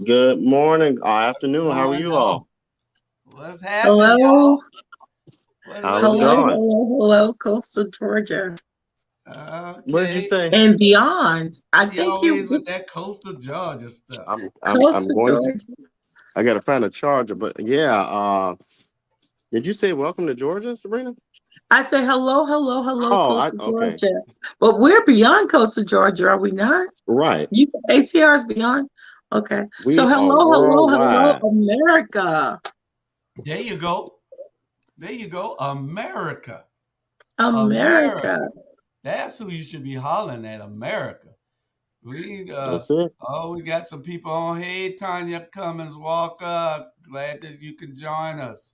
Good morning, afternoon. How are Going you on? all? What's happening, Hello, y'all? What How's it it hello, do? going? hello, Coastal Georgia What did you Okay. say? and beyond. I She think you always with that coastal Georgia stuff. I'm Coastal going to. Georgia. I gotta find a charger, but yeah. Did you say welcome to Georgia, Sabrina? I say hello, hello, hello, Oh, Coastal okay. Georgia. But we're beyond Coastal Georgia, are we not? Right. You ATR is beyond. Okay. So We are hello, hello, hello, worldwide. America, There you go. There you go. America. America. America. That's who you should be hollering at, America. We That's it. we got some people on. Hey, Tanya Cummins, walk up. Glad that you can join us.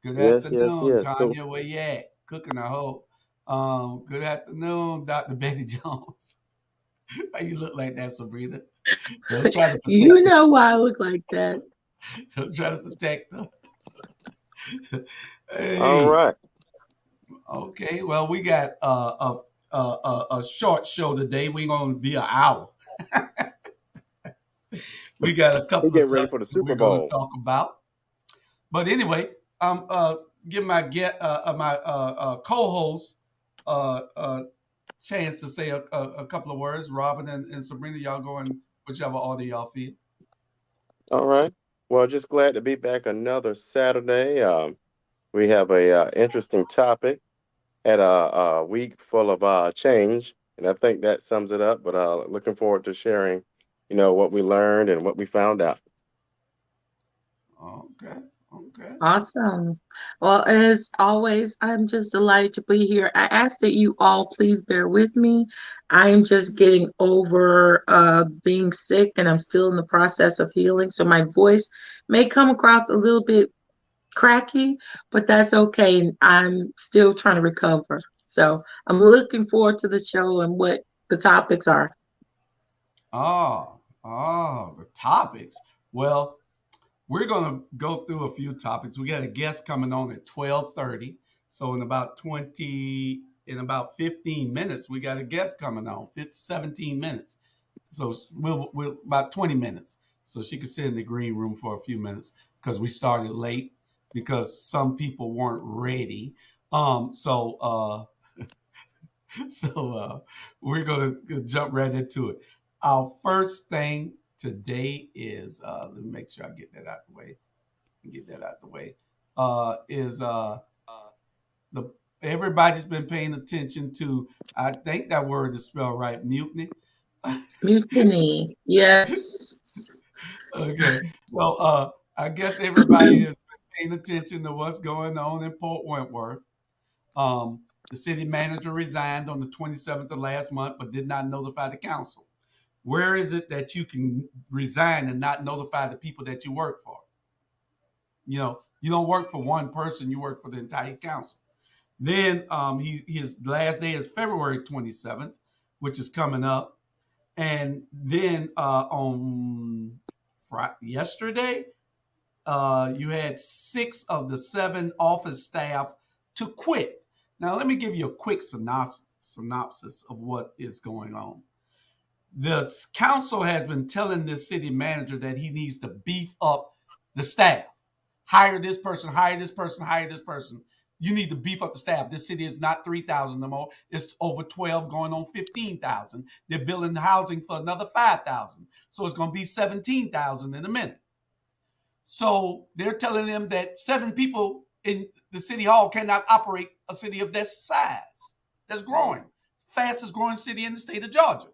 Good Yes, yes, afternoon, yes. So, Tanya. Where you at? Cooking, I hope. Good afternoon, Dr. Betty Jones. Why you look like that, Sabrina? I'm trying to protect You know this. why I look like that. I'm trying to protect her. all Hey, right. okay. Well, we got a short show today. We're gonna be an hour. We got a We couple of getting ready for subjects the that we're Super gonna Bowl. talk about. But anyway, give my co-host chance to say a couple of words. Robin and Sabrina, y'all going whichever order y'all feel. All right. Well, just glad to be back another Saturday. We have a interesting topic. Had a week full of change, and I think that sums it up. But looking forward to sharing, what we learned and what we found out. Okay, okay. Awesome. Well, as always, I'm just delighted to be here. I ask that you all please bear with me. I am just getting over being sick and I'm still in the process of healing. So my voice may come across a little bit cracky, but that's okay. And I'm still trying to recover. So I'm looking forward to the show and what the topics are. The topics. Well, we're gonna go through a few topics. We got a guest coming on at 12:30. So in about 15 minutes, we got a guest coming on. 17 minutes. So we'll about 20 minutes. So she could sit in the green room for a few minutes because we started late because some people weren't ready. Um, so uh, so we're gonna jump right into it. Our first thing today is let me make sure I get that out the way. Get that out the way. Is the Everybody's been paying attention to? I think that word is spelled right. Mutiny. Mutiny. Yes. Okay, so I guess everybody has been paying attention to what's going on in Port Wentworth. The city manager resigned on the 27th of last month, but did not notify the council. Where is it that you can resign and not notify the people that you work for? You don't work for one person; you work for the entire council. Then his last day is February 27th, which is coming up. And then on yesterday, you had 6 of the 7 office staff to quit. Now, let me give you a quick synopsis of what is going on. The council has been telling this city manager that he needs to beef up the staff. Hire this person, hire this person, hire this person. You need to beef up the staff. This city is not 3,000 no more. It's over 12 going on 15,000. They're building housing for another 5,000. So it's going to be 17,000 in a minute. So they're telling them that 7 people in the city hall cannot operate a city of this size. That's growing. Fastest growing city in the state of Georgia.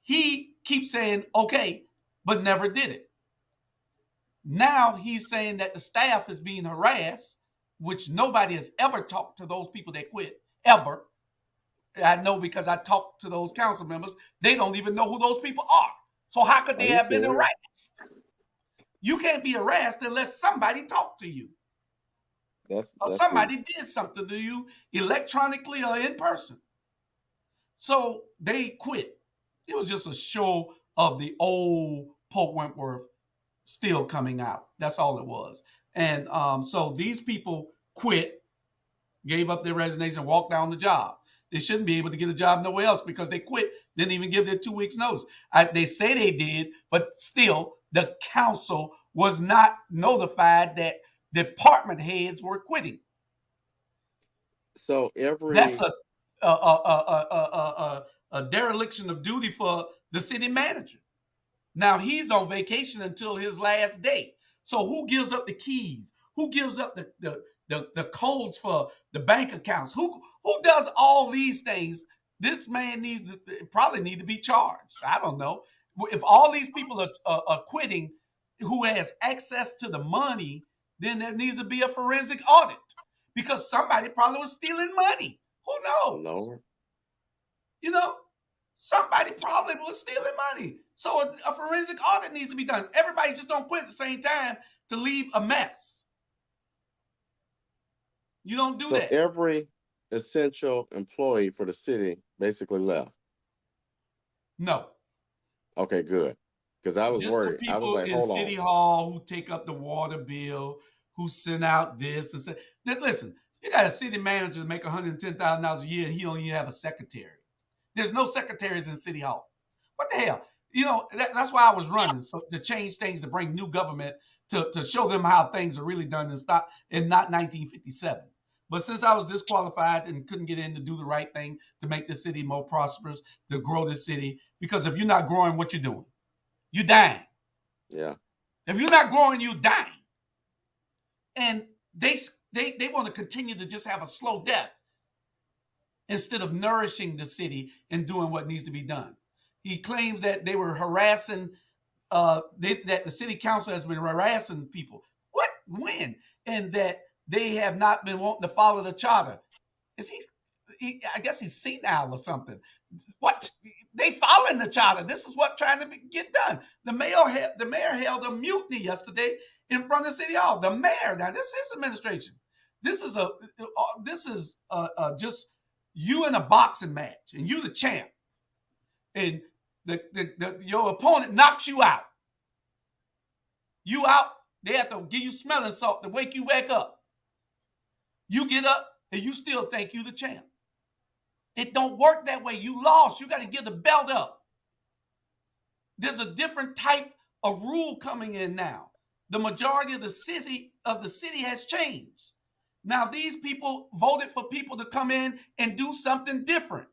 He keeps saying, okay, but never did it. Now he's saying that the staff is being harassed, which nobody has ever talked to those people that quit, ever. I know because I talked to those council members. They don't even know who those people are. So how could Are they you have been serious? harassed? You can't be harassed unless somebody talked to you or That's the somebody did something to you electronically or in person. So they quit. It was just a show of the old Pope Wentworth still coming out. That's all it was. And so these people quit, gave up their resignation, walked down the job. They shouldn't be able to get a job nowhere else because they quit, didn't even give their 2 weeks notice. They say they did, but still, the council was not notified that department heads were quitting. So That's every a dereliction of duty for the city manager. Now he's on vacation until his last day. So who gives up the keys? Who gives up the codes for the bank accounts? Who does all these things? This man needs to probably need to be charged. I don't know. If all these people are quitting, who has access to the money, then there needs to be a forensic audit because somebody probably was stealing money. Who knows? Lord. You know, somebody probably was stealing money. So a forensic audit needs to be done. Everybody just don't quit at the same time to leave a mess. You don't do So that. every essential employee for the city basically left. No. Okay, good. Because I was Just the worried. I was people like, in hold City on. Hall who take up the water bill, who send out this and say, listen, you got a city manager to make $110,000 a year and he don't even have a secretary. There's no secretaries in City Hall. What the hell? You know, that's why I was running, so to change things, to bring new government, to show them how things are really done and not 1957. But since I was disqualified and couldn't get in to do the right thing to make the city more prosperous, to grow the city, because if you're not growing, what you're doing? You dying. Yeah. If you're not growing, you dying. And they want to continue to just have a slow death instead of nourishing the city and doing what needs to be done. He claims that they were harassing, that the city council has been harassing people. What? When? And that they have not been wanting to follow the charter. Is I guess he's senile or something. What? They following the charter. This is what trying to get done. The mayor held a mutiny yesterday in front of City Hall. The mayor. Now this is administration. This is just you in a boxing match, and you the champ, and your opponent knocks you out. You out. They have to give you smelling salt to wake you back up. You get up, and you still think you the champ. It don't work that way. You lost. You got to give the belt up. There's a different type of rule coming in now. The majority of the city has changed. Now these people voted for people to come in and do something different.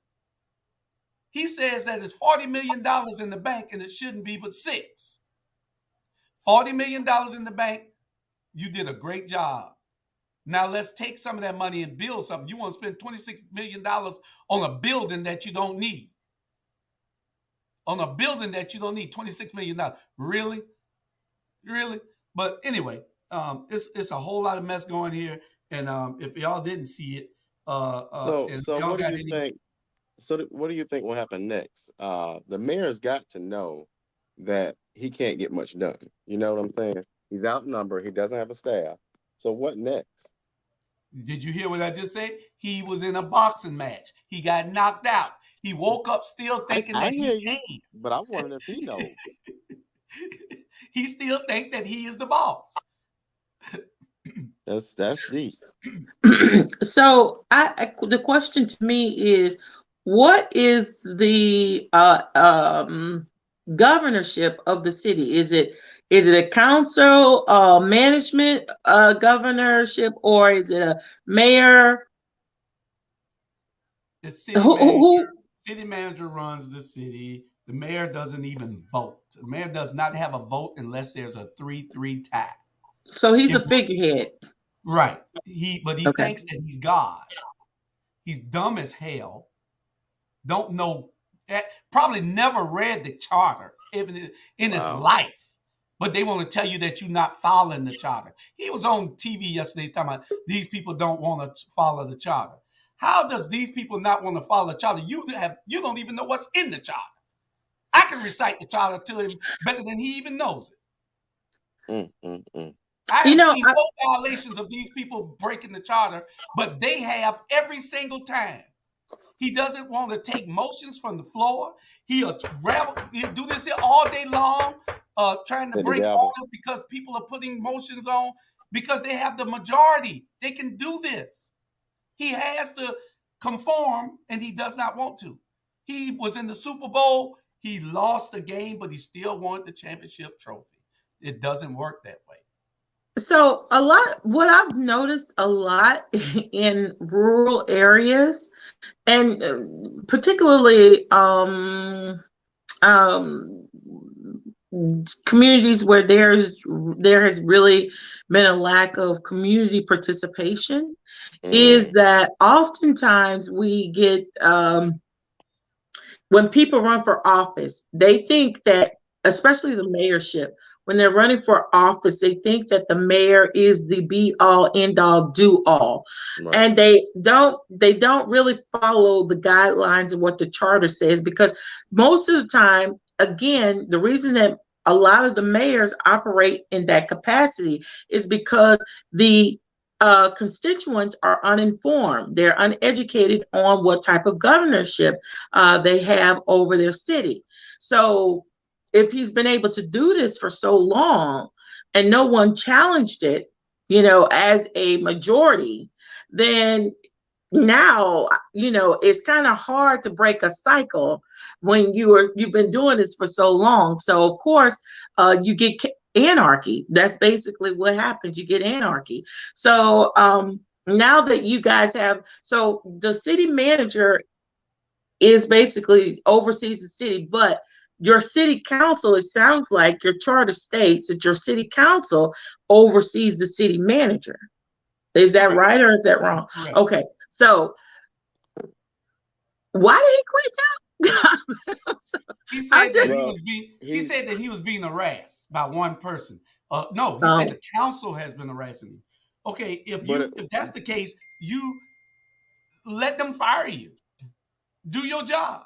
He says that it's $40 million in the bank and it shouldn't be but $6 million. $40 million in the bank. You did a great job. Now let's take some of that money and build something. You want to spend $26 million on a building that you don't need. On a building that you don't need, $26 million. Really? Really? But anyway, it's a whole lot of mess going here. And if y'all didn't see it, and So y'all what do got you any, think? What do you think will happen next? The mayor's got to know that he can't get much done. You know what I'm saying? He's outnumbered. He doesn't have a staff. So what next? did you hear what I just said? He was in a boxing match. He got knocked out. He woke up still thinking I that hear he you, but I'm wondering if he knows. can. He still think that he is the boss. That's deep. So the question to me is, what is the governorship of the city? Is it a council management governorship, or is it a mayor? The city Who? manager, city manager runs the city. The mayor doesn't even vote. The mayor does not have a vote unless there's a 3-3 tie. So he's If, a figurehead. right. But he Okay. thinks that he's God. He's dumb as hell. Don't know, probably never read the charter even in his Wow. life. But they want to tell you that you're not following the charter. He was on TV yesterday talking about these people don't want to follow the charter. How does these people not want to follow the charter? You don't even know what's in the charter. I can recite the charter to him better than he even knows it. I You have know, seen no violations of these people breaking the charter, but they have every single time. He doesn't want to take motions from the floor. He'll do this here all day long, trying to Hit the bring gavel. order because people are putting motions on because they have the majority. They can do this. He has the conform, and he does not want to. He was in the Super Bowl. He lost the game, but he still won the championship trophy. It doesn't work that way. So what I've noticed a lot in rural areas, and particularly um, communities where there has really been a lack of community participation, is Mm, that oftentimes we get when people run for office, they think that, especially the mayorship, when they're running for office, they think that the mayor is the be all end all do all. right. And they don't really follow the guidelines of what the charter says, because most of the time, again, the reason that a lot of the mayors operate in that capacity is because the constituents are uninformed. They're uneducated on what type of governorship they have over their city. So if he's been able to do this for so long and no one challenged it, as a majority, then now, it's kind of hard to break a cycle when you've been doing this for so long. So of course, you get anarchy. That's basically what happens. You get anarchy. So now that you guys have, so the city manager is basically oversees the city, but your city council, it sounds like your charter states that your city council oversees the city manager. Is that Correct. right or is that That's wrong? correct. Okay. So why did he quit now? He I'm said that just he Well, was being he he's said that he was being harassed by one person. No, he said um the council has been harassing him. Okay, but if that's the case, you let them fire you. Do your job.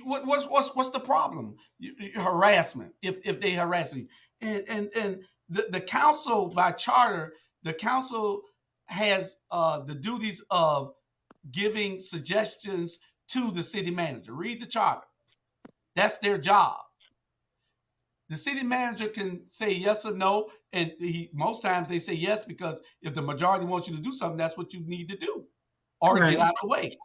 What's the problem? Harassment. If they harass you, and the council by charter, the council has the duties of giving suggestions to the city manager. Read the charter. That's their job. The city manager can say yes or no, and most times they say yes because if the majority wants you to do something, that's what you need to do, or get right, out of the way.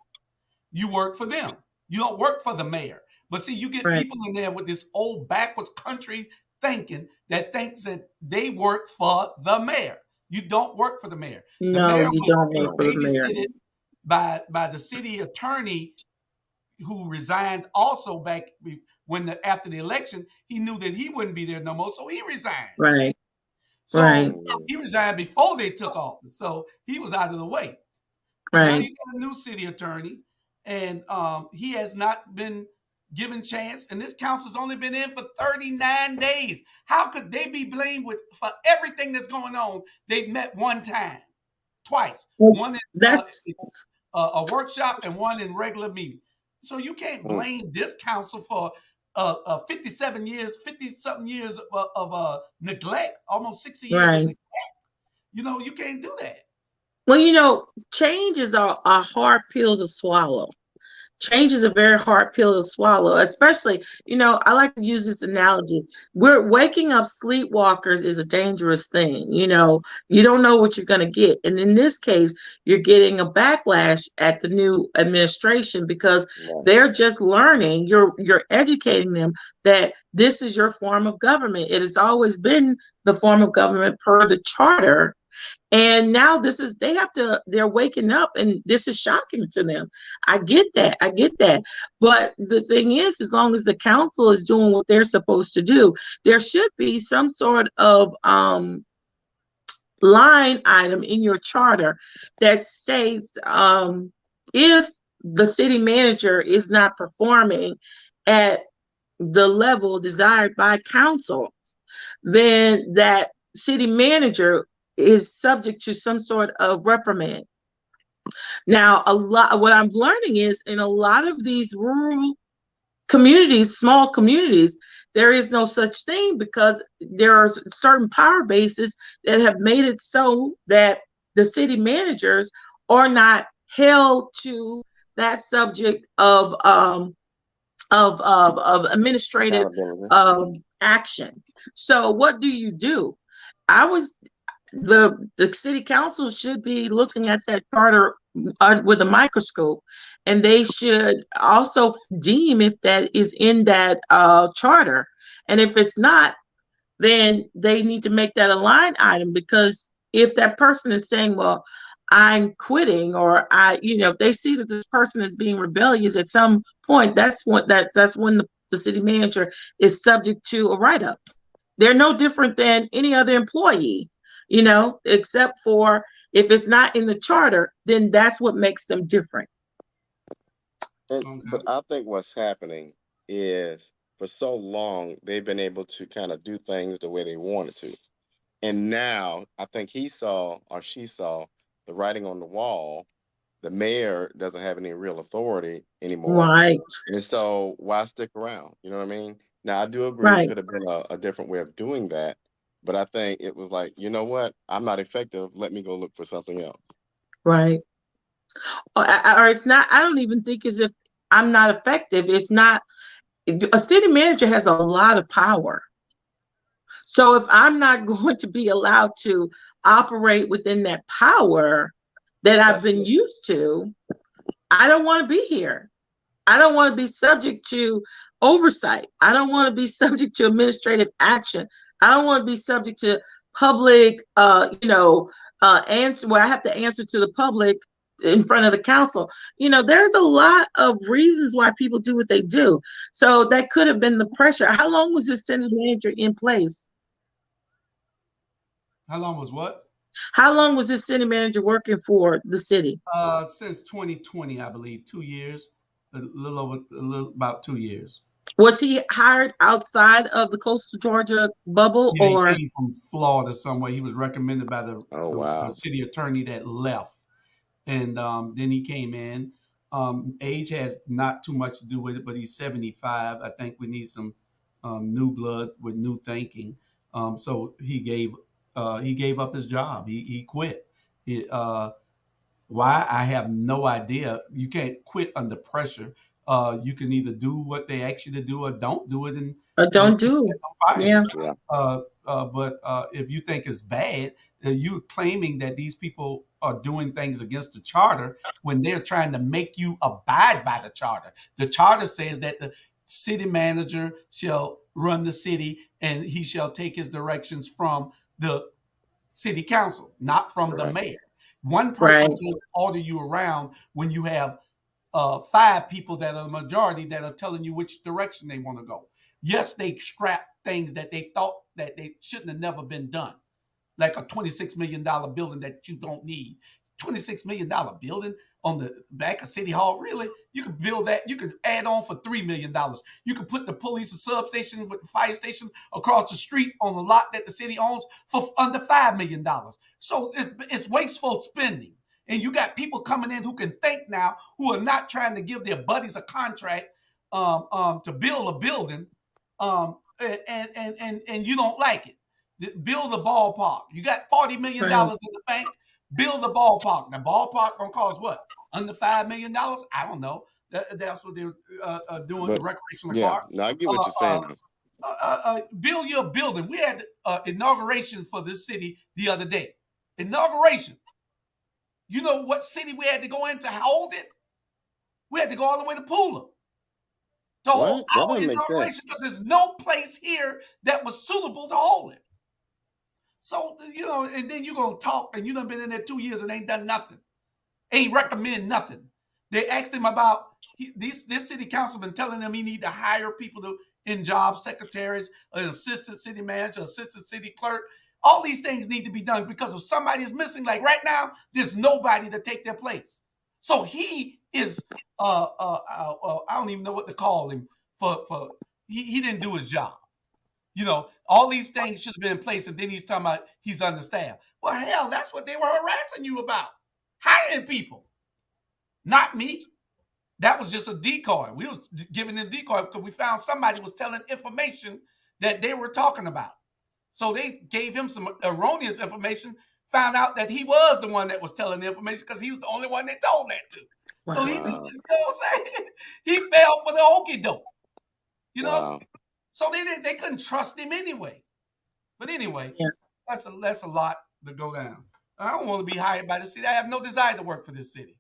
You work for them. You don't work for the mayor. But see, you get right. people in there with this old backwards country thinking that thinks that they work for the mayor. You don't work for the mayor. The No, mayor you was don't work no. for the mayor. babysitted by the city attorney who resigned also when after the election, he knew that he wouldn't be there no more, so he resigned. Right, right, So Mm, he resigned before they took office, so he was out of the way. Now right. you got a new city attorney, and he has not been given chance. And this council's only been in for 39 days. How could they be blamed for everything that's going on? They've met one time, twice, Well, one in that's a workshop and one in regular meeting. So you can't mm. blame this council for 57 years, 50 something years of neglect, almost 60 years of right. neglect. You can't do that. Well, change is a hard pill to swallow. Change is a very hard pill to swallow, especially, I like to use this analogy. We're waking up sleepwalkers is a dangerous thing. You don't know what you're going to get. And in this case, you're getting a backlash at the new administration because Right. they're just learning. You're educating them that this is your form of government. It has always been the form of government per the charter, and now they're waking up and this is shocking to them. I get that. I get that. But the thing is, as long as the council is doing what they're supposed to do, there should be some sort of line item in your charter that states if the city manager is not performing at the level desired by council, then that city manager is subject to some sort of reprimand. Now, what I'm learning is in a lot of these rural communities, small communities, there is no such thing because there are certain power bases that have made it so that the city managers are not held to that subject of administrative Accountability. action. So what I was the city council should be looking at that charter with a microscope, and they should also deem if that is in that charter. And if it's not, then they need to make that a line item, because if that person is saying, well, I'm quitting, or if they see that this person is being rebellious at some point, that's when the city manager is subject to a write-up. They're no different than any other employee, except for if it's not in the charter, then that's what makes them different. But I think what's happening is for so long they've been able to kind of do things the way they wanted to. And now I think he saw or she saw the writing on the wall. The mayor doesn't have any real authority anymore. Right, And so why stick around? You know what I mean? Now I do agree it right, could have been a different way of doing that, but I think it was like, you know what? I'm not effective. Let me go look for something else. right. Or it's not. I don't even think as if I'm not effective. It's not. A city manager has a lot of power. So if I'm not going to be allowed to operate within that power that I've That's been it. used to, I don't want to be here. I don't want to be subject to oversight. I don't want to be subject to administrative action. I don't want to be subject to public, answer where I have to answer to the public in front of the council. There's a lot of reasons why people do what they do. So that could have been the pressure. How long was this city manager in place? How long was what? How long was this city manager working for the city? Since 2020, I believe, 2 years, about 2 years. Was he hired outside of the coastal Georgia bubble, Yeah, he or came from Florida somewhere. He was recommended by Oh the wow. city attorney that left, and then he came in. Age has not too much to do with it, but he's 75. I think we need some new blood with new thinking. So he gave up his job. He quit. He, why? I have no idea. You can't quit under pressure. You can either do what they ask you to do or don't do it, and don't do? they'll fire Yeah, you. Yeah. But if you think it's bad, you're claiming that these people are doing things against the charter when they're trying to make you abide by the charter. The charter says that the city manager shall run the city and he shall take his directions from the city council, not from the Right. mayor. One person right, can order you around when you have five people that are the majority that are telling you which direction they want to go. Yes, they scrap things that they thought that they shouldn't have never been done, like a $26 million building that you don't need. $26 million building on the back of City Hall, really? You could build that. You could add on for $3 million. You could put the police substation with the fire station across the street on the lot that the city owns for under $5 million. So it's wasteful spending. And you got people coming in who can think now, who are not trying to give their buddies a contract to build a building, and you don't like it. Build a ballpark. You got $40 million right, in the bank. Build a ballpark. The ballpark gonna cost what? Under $5 million? I don't know. That's what they're doing. The But recreational yeah, park. no, I get what Uh, you're uh, saying though. Build your building. We had inauguration for this city the other day. Inauguration. You know what city we had to go in to hold it? We had to go all the way to Pula to hold What? That our doesn't make inauguration sense. because there's no place here that was suitable to hold it. So, and then you're going to talk, and you done been in there 2 years and ain't done nothing, ain't recommend nothing. They asked him about, this city council been telling them he need to hire people in jobs, secretaries, an assistant city manager, assistant city clerk. All these things need to be done because if somebody is missing, like right now, there's nobody to take their place. So he is, I don't even know what to call him for he didn't do his job. All these things should have been in place, and then he's talking about he's understaffed. Well, hell, that's what they were harassing you about. Hiring people. Not me. That was just a decoy. We was giving a decoy because we found somebody was telling information that they were talking about. So they gave him some erroneous information, found out that he was the one that was telling the information because he was the only one they told that to. So he wow, just, Wow. what I'm saying? He fell for the okie doke, you know? Wow. So they couldn't trust him anyway. But anyway, yeah, that's a lot to go down. I don't want to be hired by the city. I have no desire to work for this city.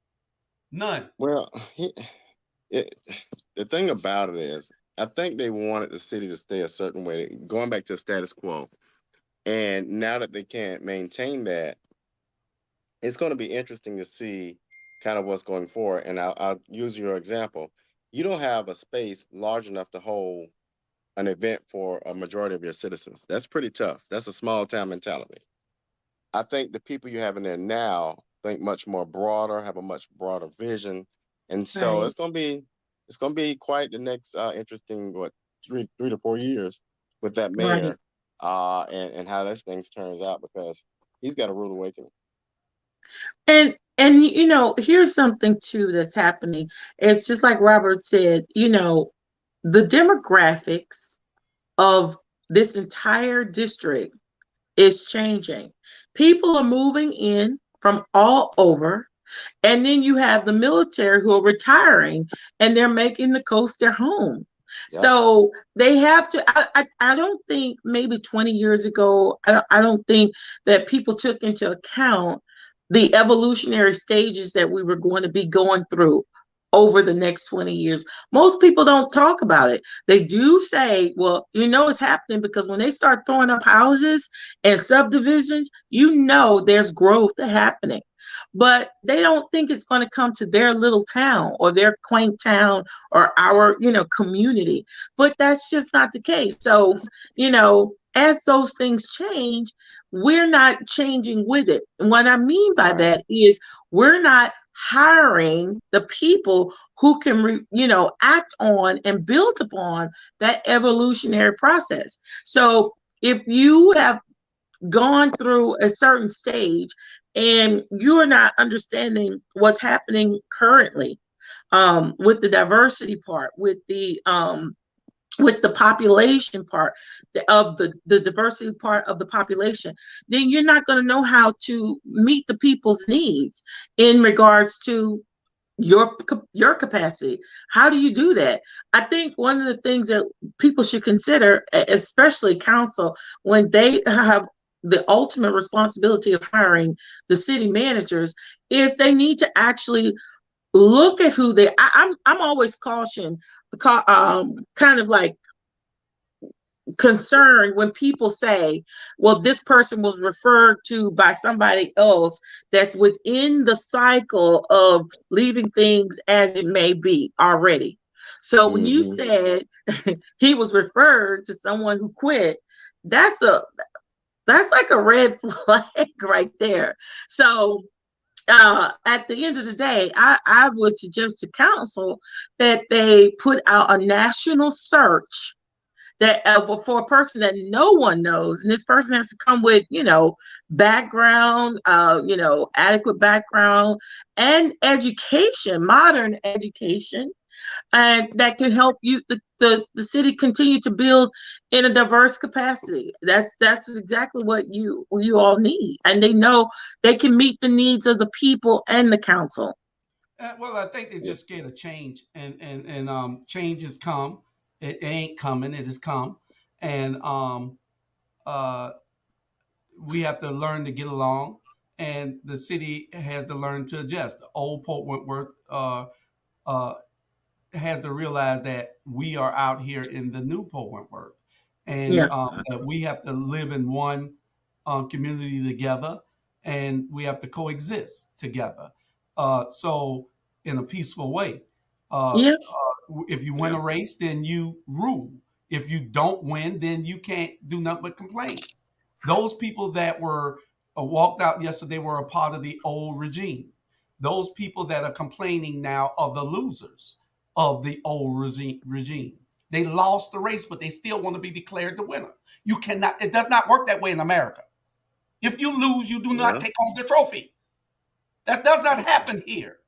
None. Well, it, the thing about it is, I think they wanted the city to stay a certain way, going back to the status quo. And now that they can't maintain that, it's going to be interesting to see kind of what's going forward. And I'll use your example. You don't have a space large enough to hold an event for a majority of your citizens. That's pretty tough. That's a small town mentality. I think the people you have in there now think much more broader, have a much broader vision, and so Right. it's gonna be quite the next interesting what 3 to 4 years with that Right. mayor, and how this thing turns out because he's got a rude awakening. And here's something too that's happening. It's just like Robert said, the demographics of this entire district is changing. People are moving in from all over. And then you have the military who are retiring and they're making the coast their home. Yep. So they have to. I don't think maybe 20 years ago, I don't think that people took into account the evolutionary stages that we were going to be going through over the next 20 years. Most people don't talk about it. They do say, well, it's happening because when they start throwing up houses and subdivisions, there's growth happening, but they don't think it's going to come to their little town or their quaint town or our community. But that's just not the case. So as those things change, we're not changing with it. And what I mean by Right. that is we're not hiring the people who can act on and build upon that evolutionary process. So if you have gone through a certain stage and you're not understanding what's happening currently, with the diversity part, with the population part of the diversity part of the population, then you're not going to know how to meet the people's needs in regards to your capacity. How do you do that? I think one of the things that people should consider, especially council, when they have the ultimate responsibility of hiring the city managers, is they need to actually look at who they. I'm always cautioned, kind of like concerned when people say, well, this person was referred to by somebody else that's within the cycle of leaving things as it may be already. So when you Hmm. said he was referred to someone who quit, that's a that's like a red flag right there. So at the end of the day, I would suggest to council that they put out a national search that for a person that no one knows, and this person has to come with background, adequate background and education, modern education, and that can help the city continue to build in a diverse capacity. That's exactly what you all need, and they know they can meet the needs of the people and the council. Well, I think they're just scared of change, and change has come. It ain't coming. It has come, and uh, we have to learn to get along, and the city has to learn to adjust. Old Port Wentworth uh, has to realize that we are out here in the new Port Wentworth, and Yeah, that we have to live in one community together, and we have to coexist together. So, in a peaceful way. yeah. If you win Yeah. a race, then you rule. If you don't win, then you can't do nothing but complain. Those people that were walked out yesterday were a part of the old regime. Those people that are complaining now are the losers of the old regime. They lost the race, but they still want to be declared the winner. You cannot, it does not work that way in America. If you lose, you do not Yeah. take home the trophy. That does not happen here.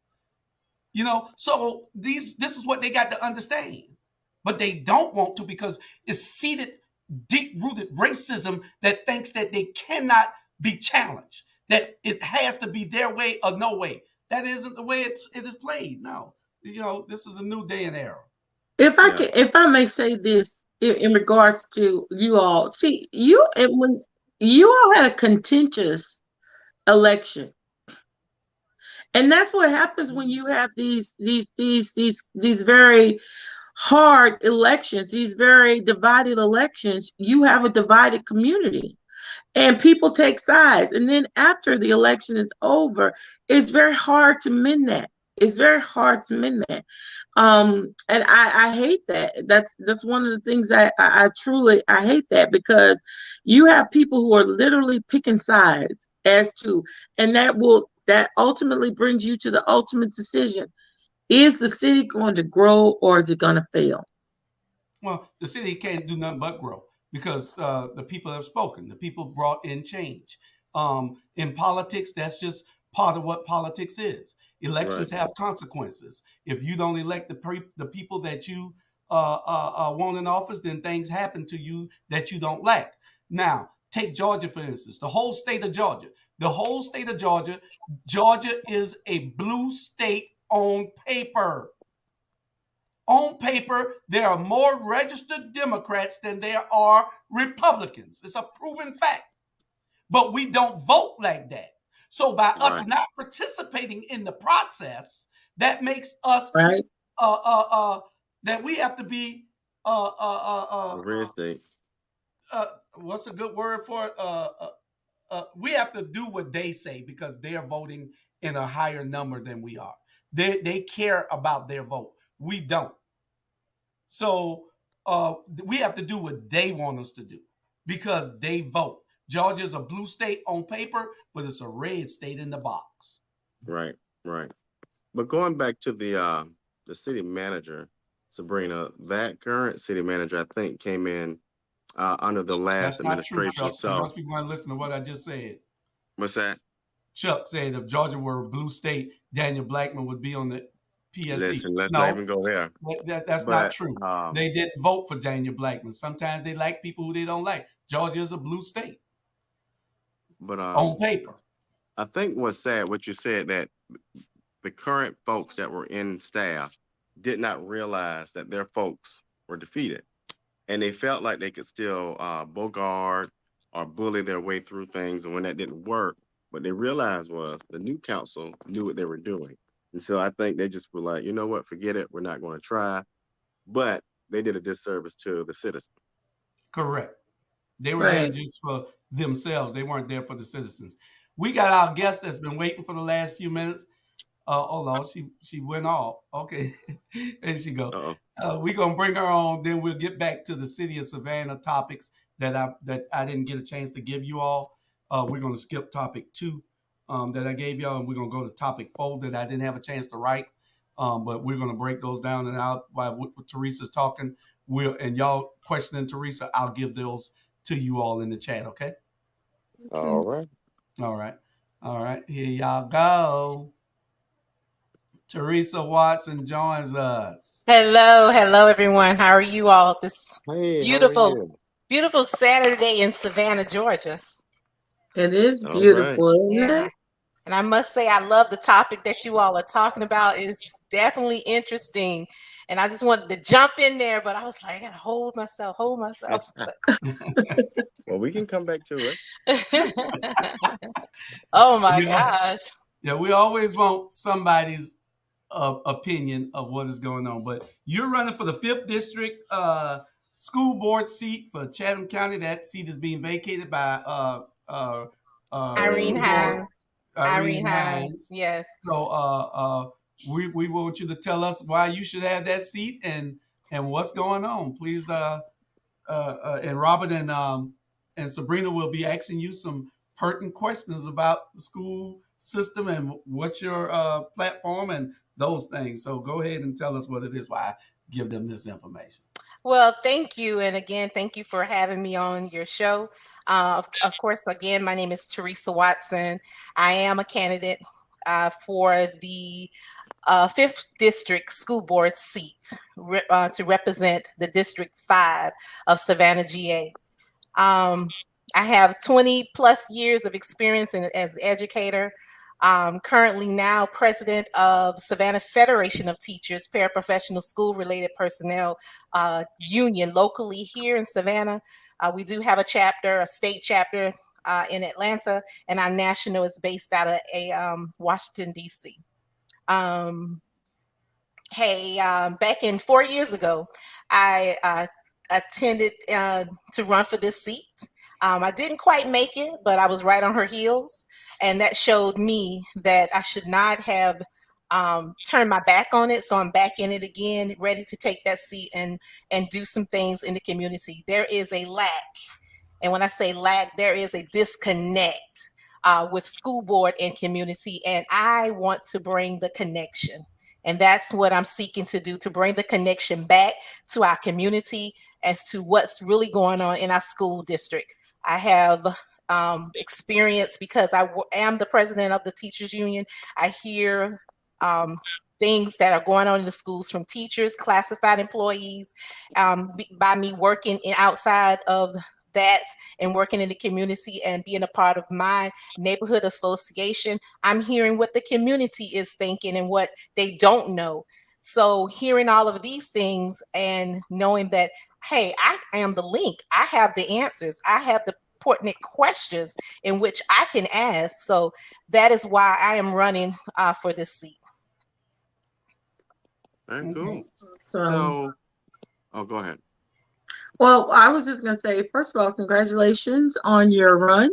So this is what they got to understand. But they don't want to because it's seated, deep rooted racism that thinks that they cannot be challenged, that it has to be their way or no way. That isn't the way it is played. No. This is a new day and era. Yeah. If I may say this in regards to you all, see you and when you all had a contentious election, And that's what happens when you have these very hard elections, these very divided elections. You have a divided community and people take sides. And then after the election is over, it's very hard to mend that. It's very hard to mend that. And I hate that. That's one of the things I truly I hate that, because you have people who are literally picking sides as to, and that ultimately brings you to the ultimate decision. Is the city going to grow or is it going to fail? Well, the city can't do nothing but grow because the people have spoken. The people brought in change. In politics, that's just part of what politics is. Right. Elections have consequences. If you don't elect the people that you want in office, then things happen to you that you don't like. Now, take Georgia, for instance, the whole state of Georgia. The whole state of Georgia, Georgia is a blue state on paper. On paper, there are more registered Democrats than there are Republicans. It's a proven fact. But we don't vote like that. So by us Right. not participating in the process, that makes us Right? uh, uh, uh, that we have to be A red state. what's a good word for it? We have to do what they say because they're voting in a higher number than we are. They care about their vote. We don't. So we have to do what they want us to do because they vote. Georgia's a blue state on paper, but it's a red state in the box. Right. Right. But going back to the city manager, Sabrina, that current city manager, I think, came in under the last That's not true, administration. Chuck. You So must be going to listen to what I just said. what's that? Chuck said if Georgia were a blue state, Daniel Blackman would be on the PSC. Listen, let's not No, even go there. that's not But true. They didn't vote for Daniel Blackman. Sometimes they like people who they don't like. Georgia is a blue state but on paper. I think what's sad, what you said, that the current folks that were in staff did not realize that their folks were defeated, and they felt like they could still bogart or bully their way through things. And when that didn't work, what they realized was the new council knew what they were doing, and so I think they just were like, you know what, forget it, we're not going to try. But they did a disservice to the citizens. Correct. They were there Right. just for themselves. They weren't there for the citizens. We got our guest that's been waiting for the last few minutes. Oh no, she went off. Okay, there she go. Uh-oh. We're gonna bring her on. Then we'll get back to the city of Savannah topics that I didn't get a chance to give you all. We're gonna skip topic 2 that I gave y'all, and we're gonna go to topic 4 that I didn't have a chance to write. But we're gonna break those down and out while Teresa's talking. And y'all questioning Teresa. I'll give those to you all in the chat. Okay. All Okay. right. All right. All right. Here y'all go. Teresa Watson joins us. Hello, hello everyone. How are you all this Hey, how are beautiful, you? beautiful Saturday in Savannah, Georgia? It is All right. beautiful, isn't Yeah. it? And I must say I love the topic that you all are talking about. It's definitely interesting. And I just wanted to jump in there, but I was like, I gotta hold myself. Well, we can come back to it. Oh my We all, gosh. yeah, we always want somebody's opinion of what is going on. But you're running for the 5th district school board seat for Chatham County. That seat is being vacated by Irene school board Hines. Irene Irene Hines. Hines. Yes. So we want you to tell us why you should have that seat and what's going on. Please, and Robert and Sabrina will be asking you some pertinent questions about the school system and what's your platform and those things. So go ahead and tell us what it is. Why I give them this information. Well, thank you. And again, thank you for having me on your show. Of course, again, my name is Teresa Watson. I am a candidate for the 5th District School Board seat to represent the District 5 of Savannah, GA. I have 20 plus years of experience as an educator. Currently now president of Savannah Federation of Teachers, Paraprofessional School Related Personnel Union locally here in Savannah. We do have a chapter, a state chapter in Atlanta, and our national is based out of Washington, D.C. Um, Hey, back in 4 years ago, I attended to run for this seat. I didn't quite make it, but I was right on her heels, and that showed me that I should not have turned my back on it. So I'm back in it again, ready to take that seat and do some things in the community. There is a lack, and when I say lack, there is a disconnect with school board and community, and I want to bring the connection. And that's what I'm seeking to do, to bring the connection back to our community as to what's really going on in our school district. I have experience because am the president of the teachers union. I hear um, things that are going on in the schools from teachers, classified employees, by me working outside of that and working in the community and being a part of my neighborhood association. I'm hearing what the community is thinking and what they don't know. So hearing all of these things and knowing that, hey, I am the link. I have the answers. I have the pertinent questions in which I can ask. So that is why I am running for this seat. Very Okay. cool. So, So, oh, go ahead. well, I was just going to say, first of all, congratulations on your run.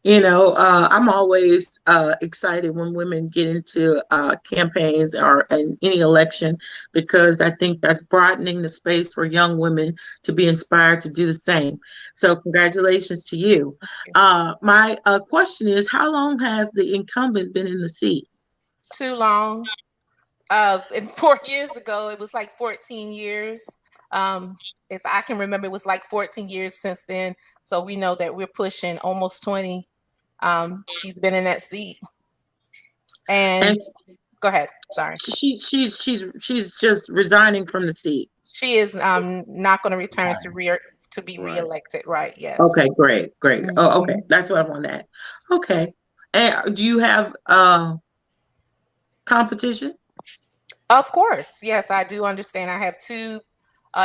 I'm always excited when women get into campaigns or in any election because I think that's broadening the space for young women to be inspired to do the same. So, congratulations to you. My question is, how long has the incumbent been in the seat? Too long. And 4 years ago, it was like 14 years. Um, if I can remember, it was like 14 years since then. So we know that we're pushing almost 20. She's been in that seat. And And go ahead. Sorry. she's just resigning from the seat. She is not going to return to be Right. reelected. Right. Yes. Okay, great, great. Oh, okay, Mhm. that's what I want to add. Okay, and do you have competition? Of course. Yes, I do understand. I have two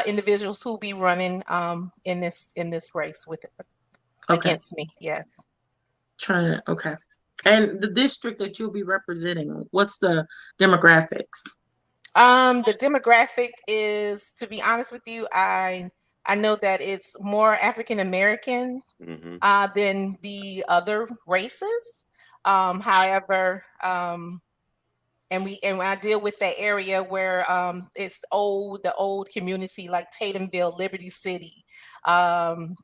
individuals who will be running in this race with Okay, against me. Yes. trying to, okay. And the district that you'll be representing, what's the demographics? The demographic is, to be honest with you, I know that it's more African American Mm-hmm. than the other races. However, and when I deal with that area where it's the old community like Tatumville, Liberty City, um,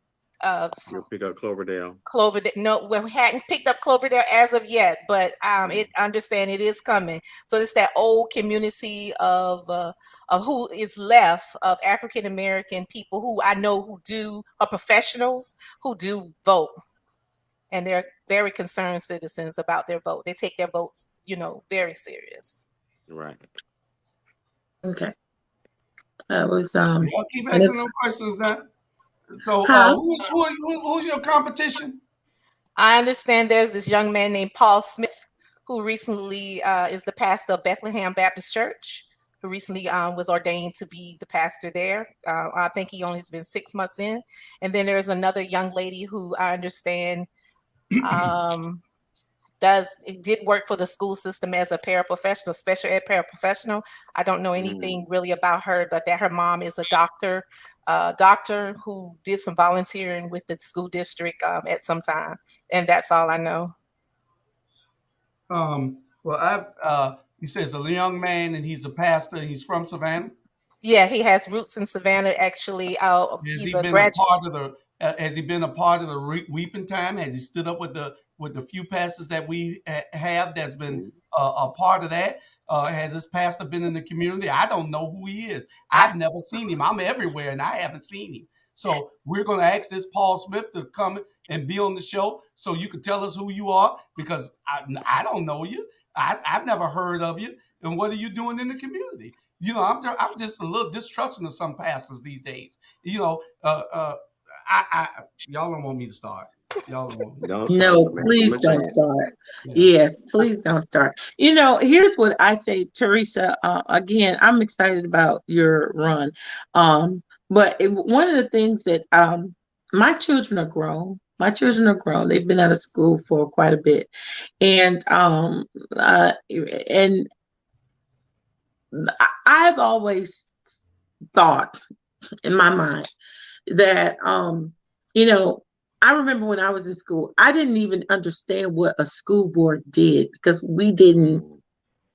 uh, You'll pick up Cloverdale. Cloverdale. No, we hadn't picked up Cloverdale as of yet, but Mm. it understand it is coming. So it's that old community of who is left of African American people who I know who do are professionals who do vote, and they're very concerned citizens about their vote. They take their votes, very serious. Right. Okay, that was Y'all keep and asking it's them questions now. So, huh? who's your competition? I understand there's this young man named Paul Smith who recently is the pastor of Bethlehem Baptist Church, who recently was ordained to be the pastor there. I think he only has been 6 months in. And then there's another young lady who I understand um, did work for the school system as a paraprofessional, special ed paraprofessional. I don't know Mm. anything really about her, but that her mom is a doctor who did some volunteering with the school district at some time, and that's all I know. Well, he says a young man and he's a pastor. He's from Savannah. Yeah, he has roots in Savannah. Actually, Has he's he a been a graduate. part of the? Has he been a part of the weeping time? Has he stood up with the few pastors that we have that's been Mm. a part of that? Has this pastor been in the community? I don't know who he is. I I've never seen him. I'm everywhere and I haven't seen him. So we're going to ask this Paul Smith to come and be on the show so you can tell us who you are because I don't know you. I've never heard of you. And what are you doing in the community? I'm just a little distrusting of some pastors these days. You know, y'all don't want me to start. Y'all don't want me to Don't start. start. No, Give him please a don't chance. start. Yeah. Yes, please don't start. Here's what I say, Teresa. Again, I'm excited about your run. But one of the things that my children are grown. My children are grown. They've been out of school for quite a bit, and and I've always thought in my mind that you know, I remember when I was in school, I didn't even understand what a school board did because Mm,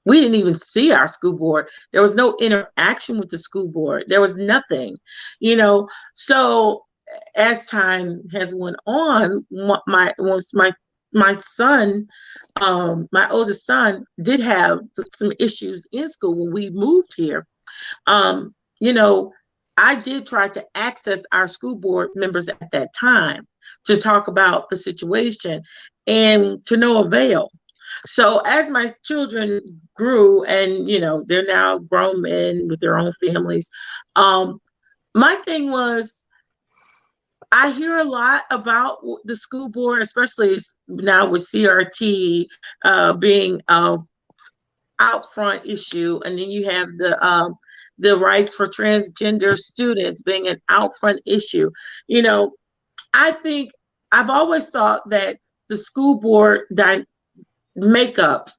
we didn't even see our school board. There was no interaction with the school board. There was nothing, you know. So as time has went on, my son, my oldest son, did have some issues in school when we moved here. You know, I did try to access our school board members at that time to talk about the situation, and to no avail. So as my children grew, and they're now grown men with their own families, um, my thing was, I hear a lot about the school board, especially now with CRT being out front issue, and then you have the rights for transgender students being an out front issue. You know, I think I've always thought that the school board makeup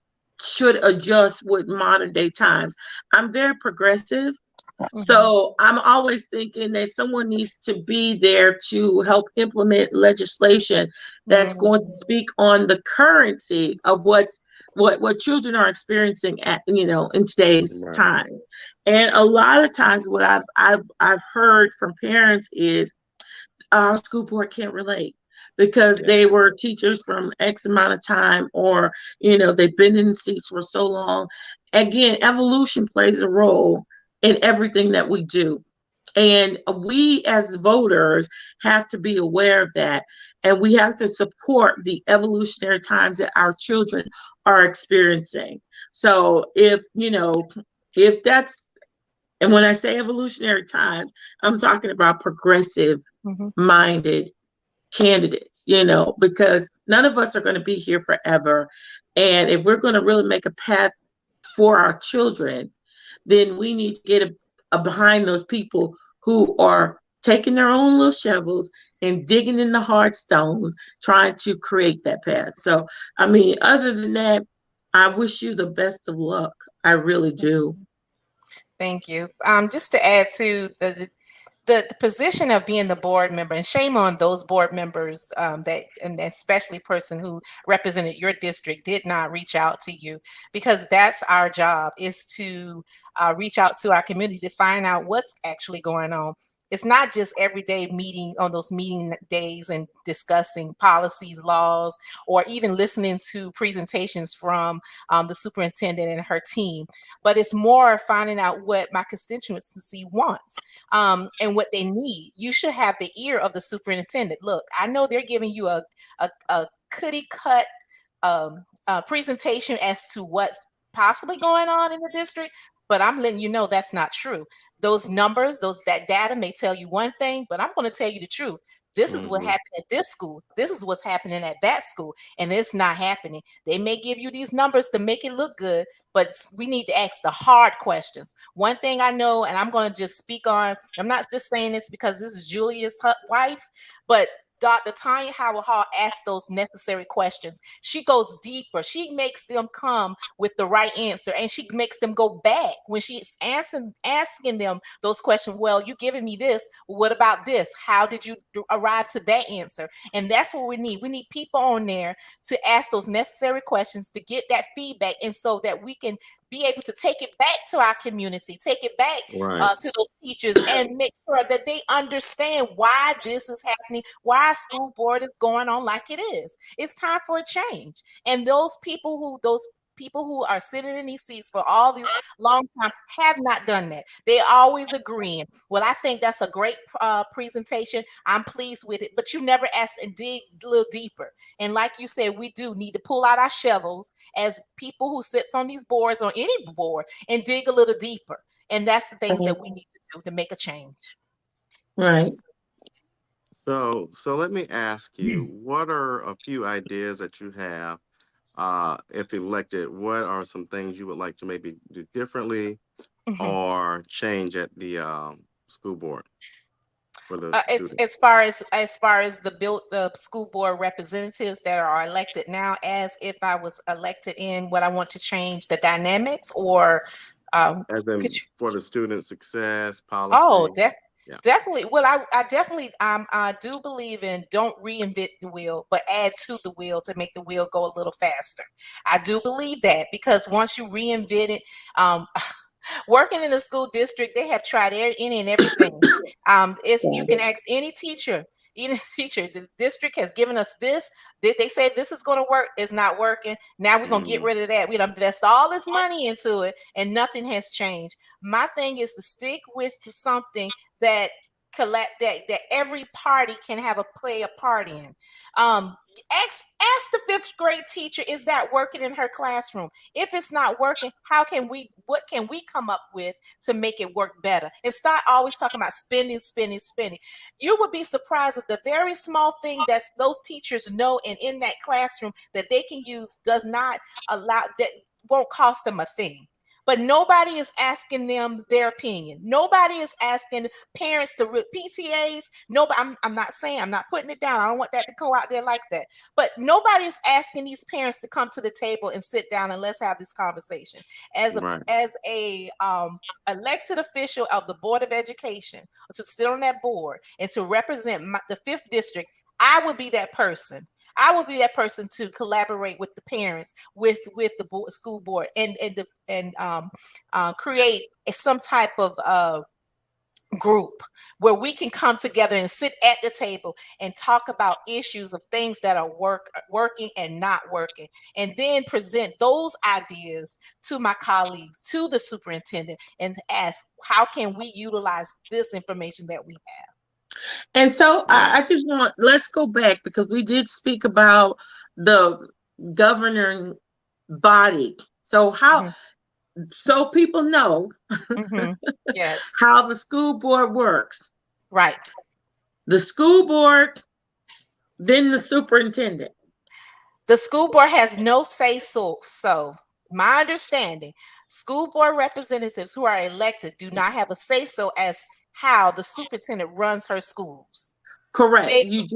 should adjust with modern day times. I'm very progressive. Mhm. So I'm always thinking that someone needs to be there to help implement legislation that's going to Mhm. speak on the currency of what children are experiencing at in today's right. times. And a lot of times what I've heard from parents is our school board can't relate because Yeah. they were teachers from X amount of time, or they've been in seats for so long. Again, evolution plays a role in everything that we do, and we as voters have to be aware of that, and we have to support the evolutionary times that our children are experiencing. So if that's, and when I say evolutionary times, I'm talking about progressive Mhm. minded candidates, because none of us are going to be here forever. And if we're going to really make a path for our children, then we need to get behind those people who are taking their own little shovels and digging in the hard stones, trying to create that path. So, I mean, other than that, I wish you the best of luck. I really do. Thank you. Just to add to the position of being the board member, and shame on those board members that, and especially person who represented your district, did not reach out to you, because that's our job, is to reach out to our community to find out what's actually going on. It's not just everyday meeting on those meeting days and discussing policies, laws, or even listening to presentations from the superintendent and her team, but it's more finding out what my constituency wants, and what they need. You should have the ear of the superintendent. Look, I know they're giving you a cookie cut presentation as to what's possibly going on in the district, but I'm letting you know that's not true. Those numbers, that data may tell you one thing, but I'm going to tell you the truth. This is what Hmm. happened at this school. This is what's happening at that school, and it's not happening. They may give you these numbers to make it look good, but we need to ask the hard questions. One thing I know, and I'm going to just speak on, I'm not just saying this because this is Julia's wife, but Dr. Tanya Howard Hall asks those necessary questions. She goes deeper. She makes them come with the right answer, and she makes them go back when she's asking them those questions. Well, you giving me this. What about this? How did you arrive to that answer? And that's what we need. We need people on there to ask those necessary questions to get that feedback, and so that we can be able to take it back to our community, take it back Right. to those teachers, and make sure that they understand why this is happening, why our school board is going on like it is. It's time for a change. And those people who are sitting in these seats for all these long time have not done that. They always agreeing. Well, I think that's a great presentation. I'm pleased with it, but you never ask and dig a little deeper. And like you said, we do need to pull out our shovels as people who sits on these boards, on any board, and dig a little deeper. And that's the things Right. that we need to do to make a change. Right. So let me ask you, what are a few ideas that you have, if elected, what are some things you would like to maybe do differently Mhm. or change at the school board? for the students? As far as the school board representatives that are elected now, as if I was elected in what I want to change the dynamics, or As could in you? for the student success Oh, policy? Yeah. definitely. Well, I definitely I do believe in don't reinvent the wheel, but add to the wheel to make the wheel go a little faster. I do believe that, because once you reinvent it, um, working in the school district, they have tried any and everything. It's You can ask any teacher. Any teacher, the district has given us this. They say this is going to work. It's not working. Now we're going to get Mm, rid of that. We don't invest all this money into it, and nothing has changed. My thing is to stick with something that that every party can have a play a part in. Ask the fifth grade teacher, is that working in her classroom? If it's not working, what can we come up with to make it work better? And start always talking about spending, spending, spending. You would be surprised at the very small thing that those teachers know and in that classroom that they can use does not allow that won't cost them a thing. But nobody is asking them their opinion. Nobody is asking parents to PTAs. Nobody. I'm not saying, I'm not putting it down. I don't want that to go out there like that. But nobody is asking these parents to come to the table and sit down and let's have this conversation. As a right. as a elected official of the Board of Education, to sit on that board and to represent the fifth district, I would be that person. I would be that person to collaborate with the parents, with the school board, and create some type of group where we can come together and sit at the table and talk about issues of things that are working and not working, and then present those ideas to my colleagues, to the superintendent, and to ask, how can we utilize this information that we have? And so Right. I just want, let's go back because we did speak about the governing body. So how, Hmm. so people know Hmm. Yes. how the school board works. Right. The school board, then the superintendent. The school board has no say so. So, my understanding, school board representatives who are elected do not have a say so as how the superintendent runs her schools. Correct. They You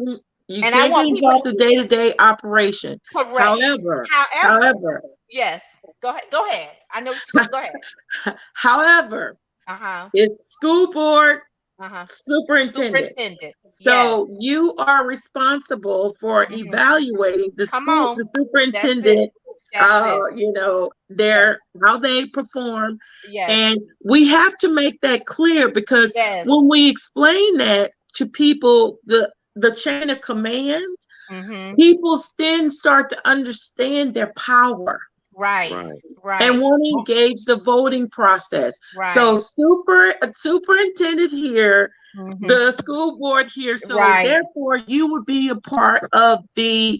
and I can't get want people involved in day-to-day operation. correct. However, However, however, yes, go ahead. Go ahead. I know what you go ahead. however, Uh-huh. it's school board, Uh-huh. superintendent. Superintendent. So Yes. you are responsible for Hmm. evaluating Come on. the That's it. superintendent, That's it. their Yes. how they perform. And Yes. we have to make that clear because Yes. when we explain that to people, the chain of command, Hmm. people then start to understand their power Right. Right. and Right. want to engage the voting process. So Right. superintendent here, Hmm. the school board here. So Right. therefore, you would be a part of the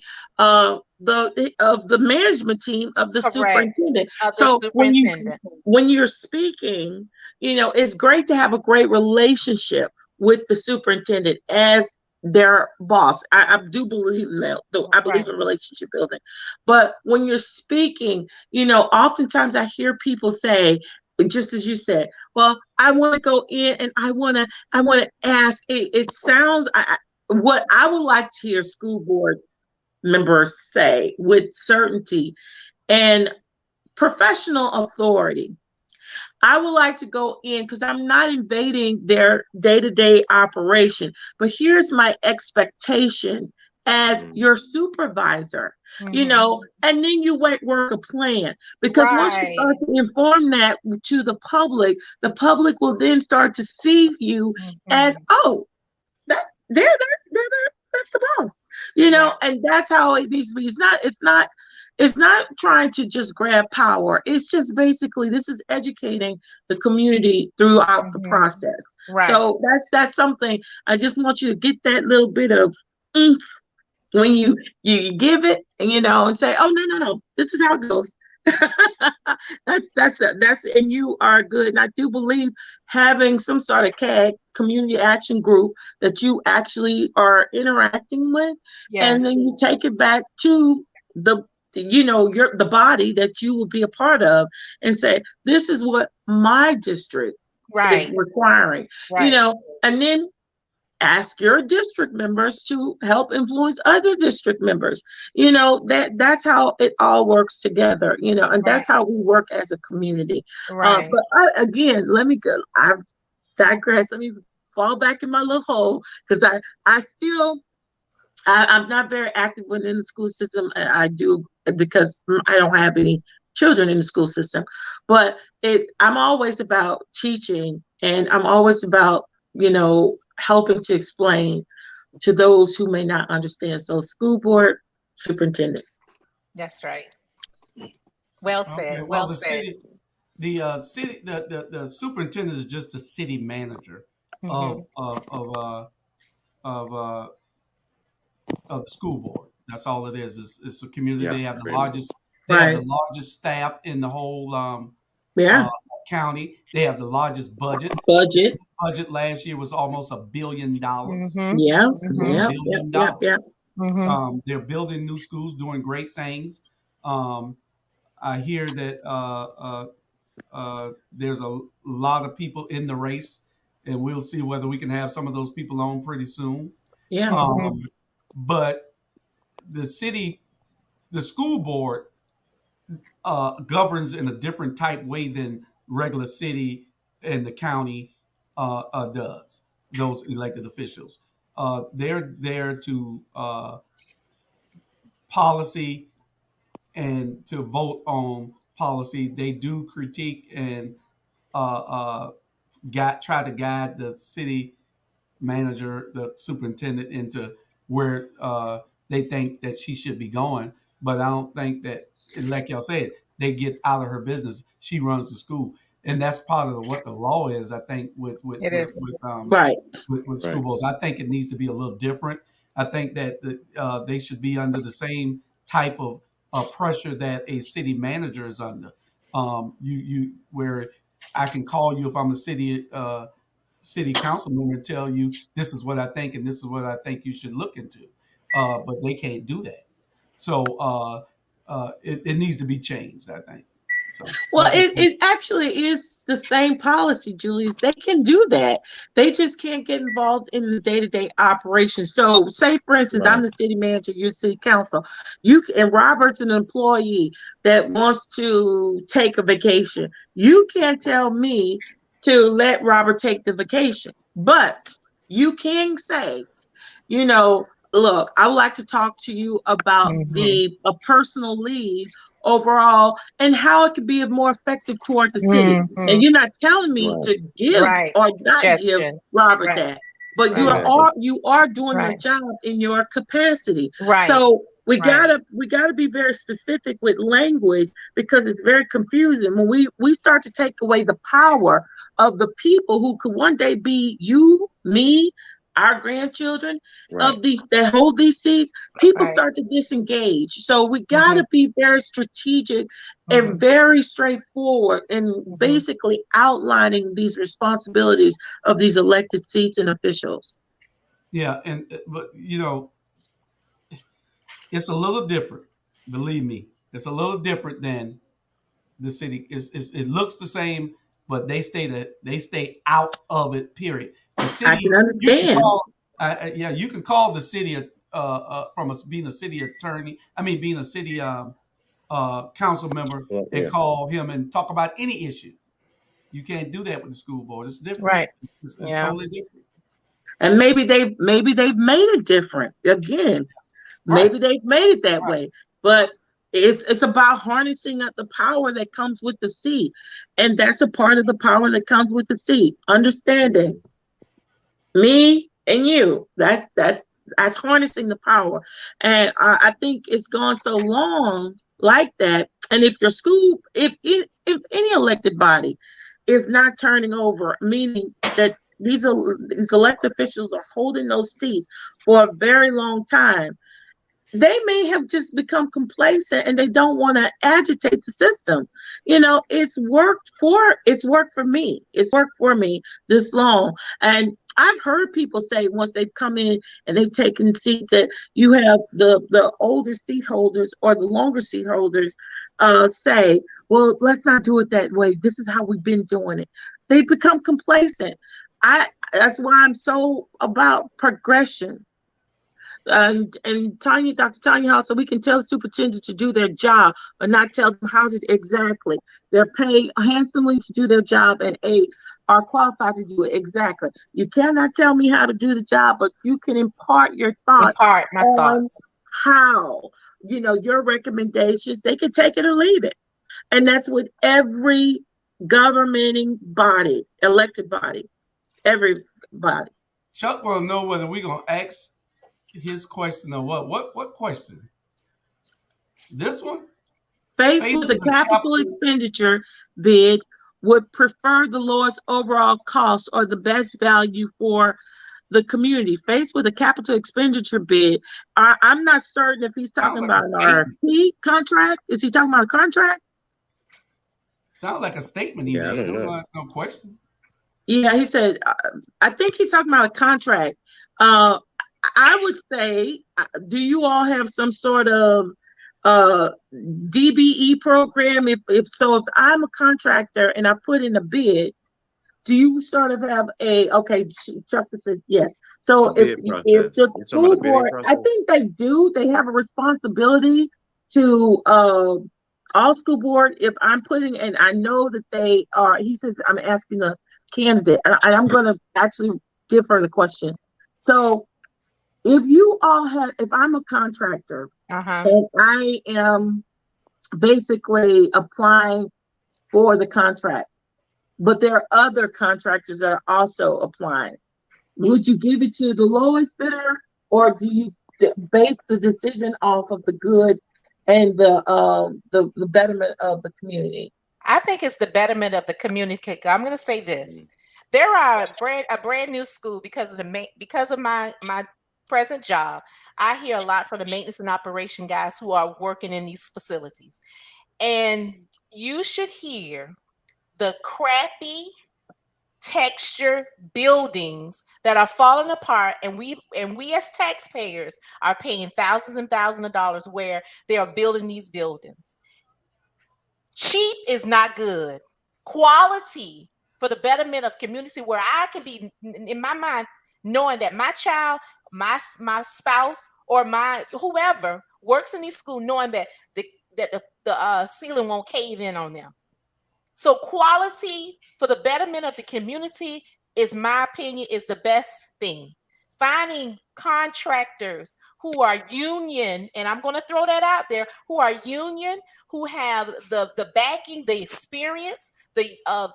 management team of the Correct. superintendent. Of the So superintendent. when you're speaking, it's great to have a great relationship with the superintendent as their boss. I do believe in that, though I believe Right. in relationship building. But when you're speaking, oftentimes I hear people say, just as you said, well, I want to go in and I want to ask. It sounds, what I would like to hear school board members say with certainty and professional authority. I would like to go in because I'm not invading their day-to-day operation, but here's my expectation as Mm, your supervisor, Hmm. and then you work a plan. Because once you Right. start to inform that to the public will then start to see you as, Hmm. oh, that they're that's the boss, Right. and that's how it needs to be. It's not trying to just grab power. It's just basically this is educating the community throughout the Hmm. process. Right. So that's something I just want you to get that little bit of oomph when you give it, and say, oh, no, this is how it goes. That's and you are good. And I do believe having some sort of CAG, community action group, that you actually are interacting with, and then Yes. you take it back to the body that you will be a part of, and say, this is what my district is Right. requiring, Right. and then ask your district members to help influence other district members. That's how it all works together, and Right. that's how we work as a community. Right. Again, let me go. I digress. Let me fall back in my little hole because I still I'm not very active within the school system. I do because I don't have any children in the school system, but I'm always about teaching, and I'm always about helping to explain to those who may not understand. So, school board, superintendent. That's right. Well Okay. said. Well, Well the said. city, the superintendent is just the city manager Hmm. of of of uh, of uh, of the school board. That's all it is. It's a community. Yeah, They have the pretty much. largest. They have the Right. largest staff in the whole Yeah. uh, county. They have the largest budget. Their Budget. budget last year was almost $1 billion. Hmm. Yeah. A Hmm. Yep. Yep. billion Yep. Yep. dollars. Hmm. They're building new schools, doing great things. Um, I hear that there's a lot of people in the race, and we'll see whether we can have some of those people on pretty soon. Yeah. Hmm. Um, but the city, the school board governs in a different type way than regular city and the county does. Those elected officials, they're there to policy and to vote on policy. They do critique and uh, uh, try to guide the city manager, the superintendent, into where they think that she should be going. But I don't think that, like y'all said, they get out of her business. She runs the school, and that's part of what the law is. I think It is. Right. with school Right. boards, I think it needs to be a little different. I think that they should be under the same type of pressure that a city manager is under. You where I can call you if I'm a city council member and tell you this is what I think and this is what I think you should look into. But they can't do that. So it needs to be changed, I think. So Well, that's just it actually is the same policy, Julius. They can do that. They just can't get involved in the day-to-day operations. So, say for instance, I'm Right. the city manager, you're city council. And Robert's an employee that wants to take a vacation. You can't tell me to let Robert take the vacation, but you can say, look, I would like to talk to you about Hmm. the a personal leave overall and how it could be more effective toward the city. And Hmm. you're not telling me Right. to give Right. or not give Suggestion. Robert Right. that, but you Right. Exactly. are doing your Right. job in your capacity. Right. So we Right. gotta be very specific with language because it's very confusing when we start to take away the power of the people who could one day be you, me, our grandchildren Right. of these that hold these seats. People Right. start to disengage. So we got Hmm. to be very strategic and Hmm. very straightforward in Hmm. basically outlining these responsibilities of these elected seats and officials. yeah, and but it's a little different. Believe me, it's a little different than the city. It looks the same, but they stay out of it. Period. The I can city you can understand. call yeah, you can call the city from us being a city attorney. I mean, being a city council member Well, and yeah. call him and talk about any issue. You can't do that with the school board. It's different. Right. It's Yeah. And totally different. maybe they've made it different. Again, Right. maybe they've made it that Right. way. But it's about harnessing up the power that comes with the seat. And that's a part of the power that comes with the seat. Understanding me and you. That's harnessing the power. And I think it's gone so long like that. And if your school, if any elected body is not turning over, meaning that these elected officials are holding those seats for a very long time, they may have just become complacent and they don't want to agitate the system. It's worked for me. It's worked for me this long. And I've heard people say once they've come in and they've taken seats that you have the older seat holders or the longer seat holders say, well, let's not do it that way. This is how we've been doing it. They become complacent. That's why I'm so about progression. And Dr. Tanya Hall, so we can tell the superintendent to do their job, but not tell them how to exactly. They're paid handsomely to do their job, and are qualified to do it exactly. You cannot tell me how to do the job, but you can impart your thoughts Impart my on thoughts. how, your recommendations. They can take it or leave it, and that's with every governing body, elected body, everybody. Chuck want to know whether we're gonna ask his question or what? What question? This one? Faced Faced with a with a capital capital. expenditure bid, would prefer the lowest overall cost or the best value for the community. Faced with a capital expenditure bid, I'm not certain if he's Sounds talking like a about an statement. RFP contract. Is he talking about a contract? Sounds like a statement he Yeah, I made. don't No, know. no question. Yeah, he said, I think he's talking about a contract. Uh, I would say, do you all have some sort of uh, DBE program? If so, if I'm a contractor and I put in a bid, do you sort of have okay, Chuck said yes. A So bid if process. the You talking about school a bidding board, I process? think they do, they have a responsibility to all school board, if I'm putting, and I know that they are, he says, I'm asking the candidate, and I'm going to actually give her the question. So if I'm a contractor Uh-huh. and I am basically applying for the contract, but there are other contractors that are also applying, would you give it to the lowest bidder, or do you base the decision off of the good and the betterment of the community? I think it's the betterment of the community. I'm going to say Mm. this: there are a brand new school because of because of my present job. I hear a lot from the maintenance and operation guys who are working in these facilities, and you should hear the crappy texture buildings that are falling apart, and we as taxpayers are paying thousands and thousands of dollars where they are building these buildings. Cheap is not good. Quality for the betterment of community, where I can be in my mind knowing that my child, my spouse, or my whoever works in these schools, knowing that the ceiling won't cave in on them. So quality for the betterment of the community is, my opinion, is the best thing. Finding contractors who are union, and I'm going to throw that out there, who are union, who have the backing, the experience, the of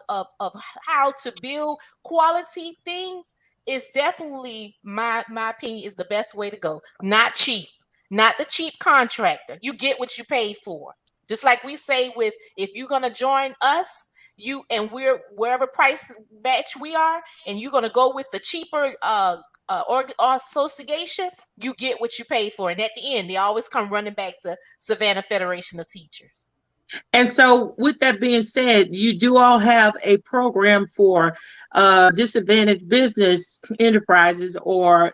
how to build quality things, is definitely, my opinion, is the best way to go. Not cheap, not the cheap contractor. You get what you pay for. Just like we say, with if you're gonna join us, we're wherever price batch we are, and you're gonna go with the cheaper or association, you get what you pay for. And at the end, they always come running back to Savannah Federation of Teachers. And so, with that being said, you do all have a program for disadvantaged business enterprises, or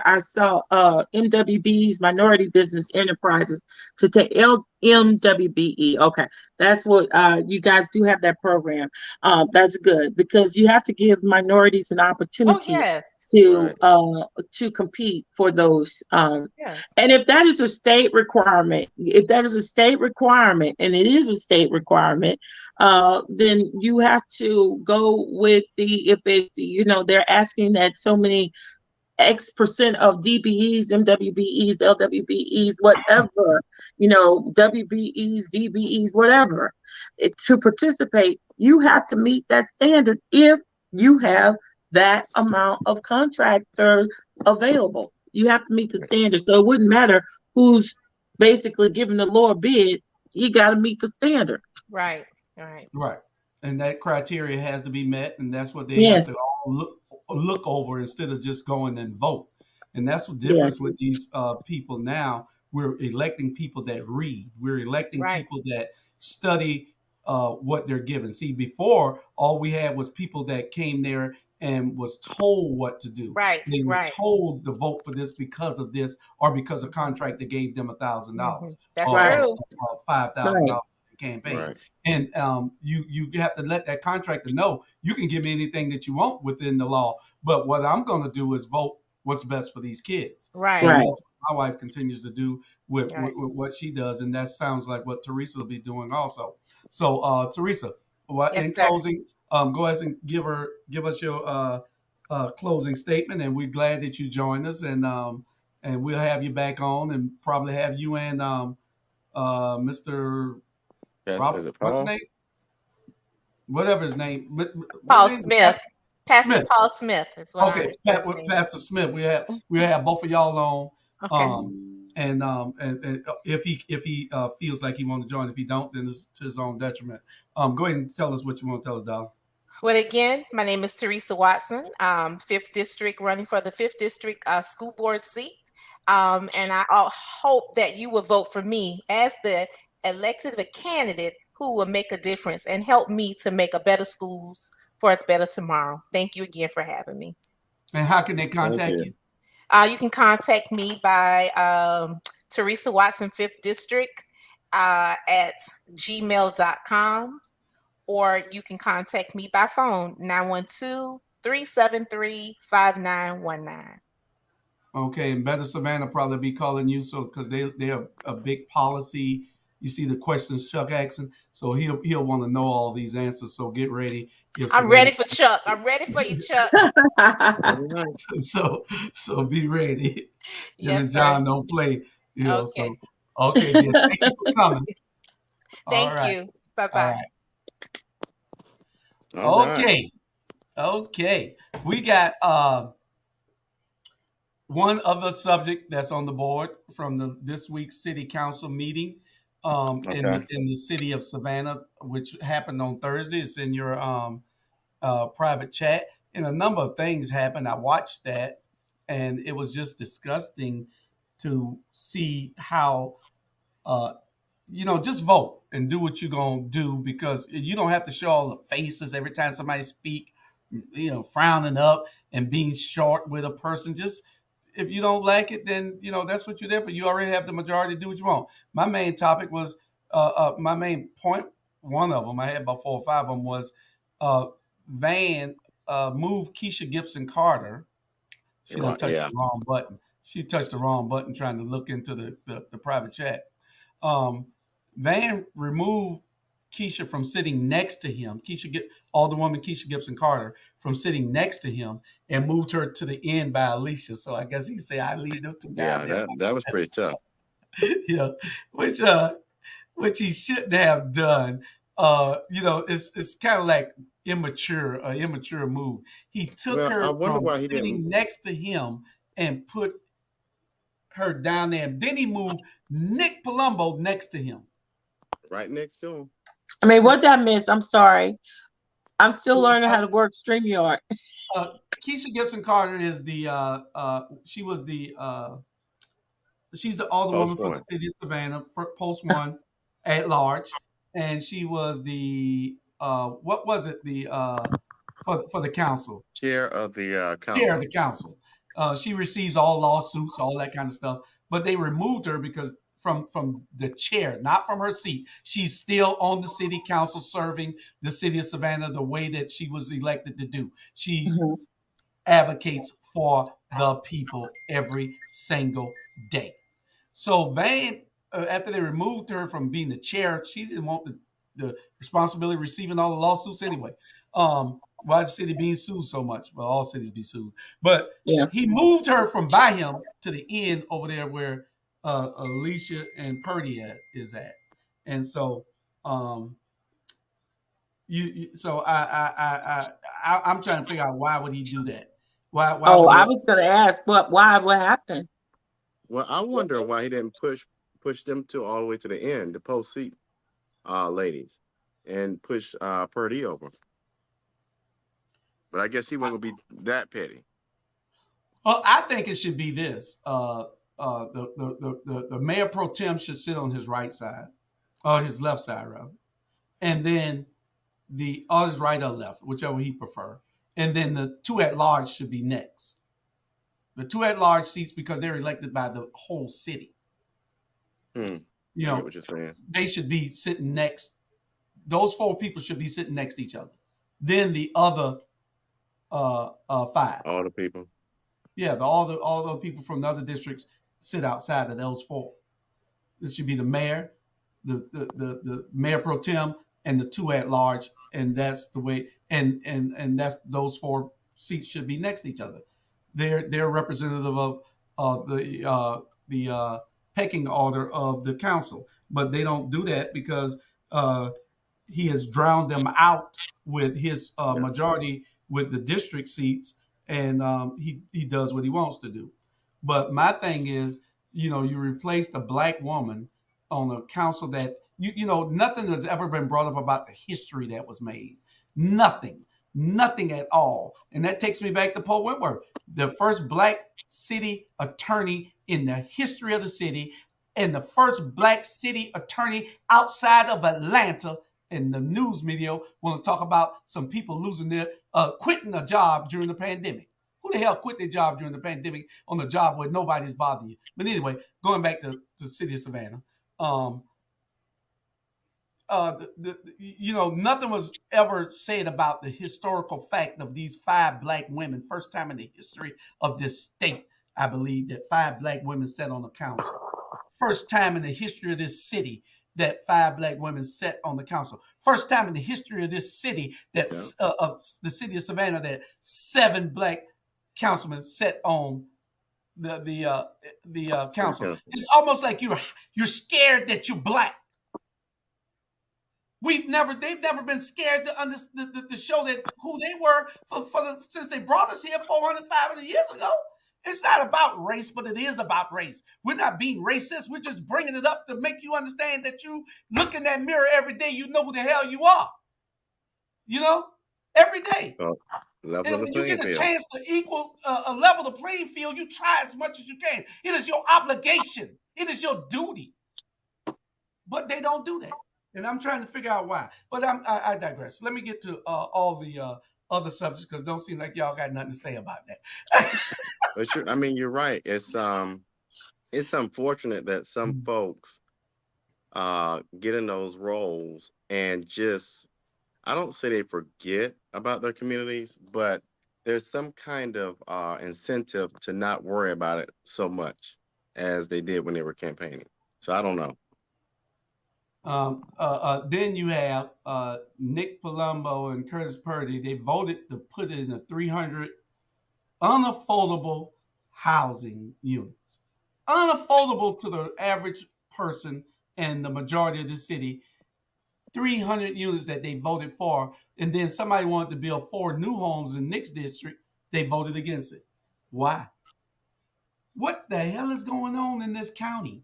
I saw MWB's minority business enterprises to take MWBE. Okay, that's what you guys do have that program. That's good because you have to give minorities an Oh opportunity yes, Right. to compete for those. yes, And if that is a state requirement, if that is a state requirement, and it is a state requirement, then you have to go with if it's, they're asking that so many X percent of DBEs, MWBEs, LWBEs, whatever, WBEs, DBEs, whatever, to participate, you have to meet that standard if you have that amount of contractors available. You have to meet the standard. So it wouldn't matter who's basically giving the lower bid, you got to meet the standard. right, right, Right. And that criteria has to be met, and that's what they have Yes, to all look over instead of just going and vote. And that's the difference yes, with these people now. We're electing people that read. We're electing right, people that study what they're given. See, before all we had was people that came there and was told what to do. right, They were right. told to vote for this because of this, or because a Mhm, contract that gave them $1,000 That's right, or true. $5,000 right. to the campaign. Right. And you have to let that contractor know you can give me anything that you want within the law, but what I'm going to do is vote what's best for these kids. And Right. Right. that's what my wife continues to do Right. with what she does, and that sounds like what Teresa will be doing also. So, Teresa, Yes, in sir. closing, go ahead and give us your closing statement, and we're glad that you joined us, and we'll have you back on, and probably have you and Mr. Yes. Robert, Is it what's his Paul? name? Whatever his name, what Paul his name? Smith. Pastor Smith. Paul Smith is what I Okay, understand his name. Pastor Smith. We have both of y'all on. Okay. And if he feels like he wants to join, if he don't, then it's to his own detriment. Go ahead and tell us what you want to tell us, Dal. Well, again, my name is Teresa Watson, 5th District, running for the 5th District School Board seat. And I hope that you will vote for me as the elected candidate who will make a difference and help me to make a better schools for a better tomorrow. Thank you again for having me. And how can they Thank contact you. you? You can contact me by Teresa Watson, 5th District, at gmail.com, or you can contact me by phone, 912-373-5919. Okay, and Better Savannah probably be calling you, so because they're a big policy. You see the questions Chuck asking, so he'll want to know all these answers. So get ready if I'm Savannah. ready for Chuck. I'm ready for you, Chuck. All right. So be ready. Him Yes, and sir. John don't play. Okay. So okay, then thank you for coming. All Thank right, you. Bye all bye. right. All right. Okay, okay. We got one other subject that's on the board from this week's city council meeting Okay. in the city of Savannah, which happened on Thursday. It's in your private chat, and a number of things happened. I watched that, and it was just disgusting to see how uh, just vote and do what you're gonna do, because you don't have to show all the faces every time somebody speak, frowning up and being short with a person. Just if you don't like it, then that's what you're there for. You already have the majority to do what you want. My main topic was my main point. One of them, I had about 4 or 5 of them, was uh, Van moved Keisha Gibson Carter. She done Right. touched Yeah. the wrong button. She touched the wrong button trying to look into the private chat. Um, Van removed Keisha from sitting next to him. Alderwoman Keisha Gibson Carter, from sitting next to him, and moved her to the end by Alicia. So I guess he said, "I leave them two down Yeah. there." That was pretty tough. Yeah, which which he shouldn't have done. It's kind of like immature move. He took Well, I her wonder from why he didn't. sitting next to him and put her down there. And then he moved Nick Palumbo next to him. Right next to him. I mean, what did I miss? I'm sorry. I'm still learning Uh, how to work StreamYard. uh, Keisha Gibson Carter is she's the Post alderwoman for the one. city of Savannah, for post one at large, and she was the what was it, the for the council, Chair of the chair of council. the council. She receives all lawsuits, all that kind of stuff. But they removed her because from the chair, not from her seat. She's still on the city council, serving the city of Savannah the way that she was elected to do. She Mhm. advocates for the people every single day. So Van, after they removed her from being the chair, she didn't want the responsibility of receiving all the lawsuits anyway. Why the city being sued so much? Well, all cities be sued, but Yeah. he moved her from by him to the end over there where Alicia and Purdy is at, and so so I'm trying to figure out, why would he do that? Why Oh, would I he? was going to ask, why? What happened? Well, I wonder why he didn't push them to all the way to the end, the post seat ladies, and push Purdy over. But I guess he wasn't gonna be that petty. Well, I think it should be this. The mayor pro tem should sit on his right side, or his left side rather, and then his right or left, whichever he prefer, and then the two at large should be next. The two at large seats, because they're elected by the whole city. Hmm. You I get know, what you're saying. they should be sitting next. Those four people should be sitting next to each other. Then the other five. All the people. Yeah, all the people from the other districts sit outside of those four. This should be the mayor, the mayor pro tem, and the two at large, and that's the way. And that's those four seats should be next to each other. They're representative of the pecking order of the council, but they don't do that because he has drowned them out with his Yeah. majority with the district seats, and he does what he wants to do. But my thing is, you replaced a black woman on a council that nothing has ever been brought up about the history that was made. Nothing, nothing at all. And that takes me back to Paul Wentworth, the first black city attorney in the history of the city, and the first black city attorney outside of Atlanta. And the news media want to talk about some people losing their quitting a job during the pandemic. Who the hell quit their job during the pandemic on a job where nobody's bothering you? But anyway, going back to the city of Savannah, nothing was ever said about the historical fact of these five black women. First time in the history of this state, I believe, that five black women sat on the council. First time in the history of this city that five black women sat on the council. First time in the history of this city that of the city of Savannah that seven black councilmen sat on the council. It's almost like you're scared that you're black. They've never been scared to show that who they were since they brought us here 400, 500 years ago. It's not about race, but it is about race. We're not being racist. We're just bringing it up to make you understand that you look in that mirror every day, you know who the hell you are. Every day. Level And the when you get a field. chance to equal a level the playing field, you try as much as you can. It is your obligation. It is your duty. But they don't do that. And I'm trying to figure out why. But I digress. Let me get to all the other subjects because it don't seem like y'all got nothing to say about that. But you're right. It's unfortunate that some folks get in those roles and just, I don't say they forget about their communities, but there's some kind of incentive to not worry about it so much as they did when they were campaigning. So I don't know. Then you have Nick Palumbo and Curtis Purdy. They voted to put it in the 300 unaffordable housing units. Unaffordable to the average person and the majority of the city. 300 units that they voted for. And then somebody wanted to build 4 new homes in Nick's district. They voted against it. Why? What the hell is going on in this county?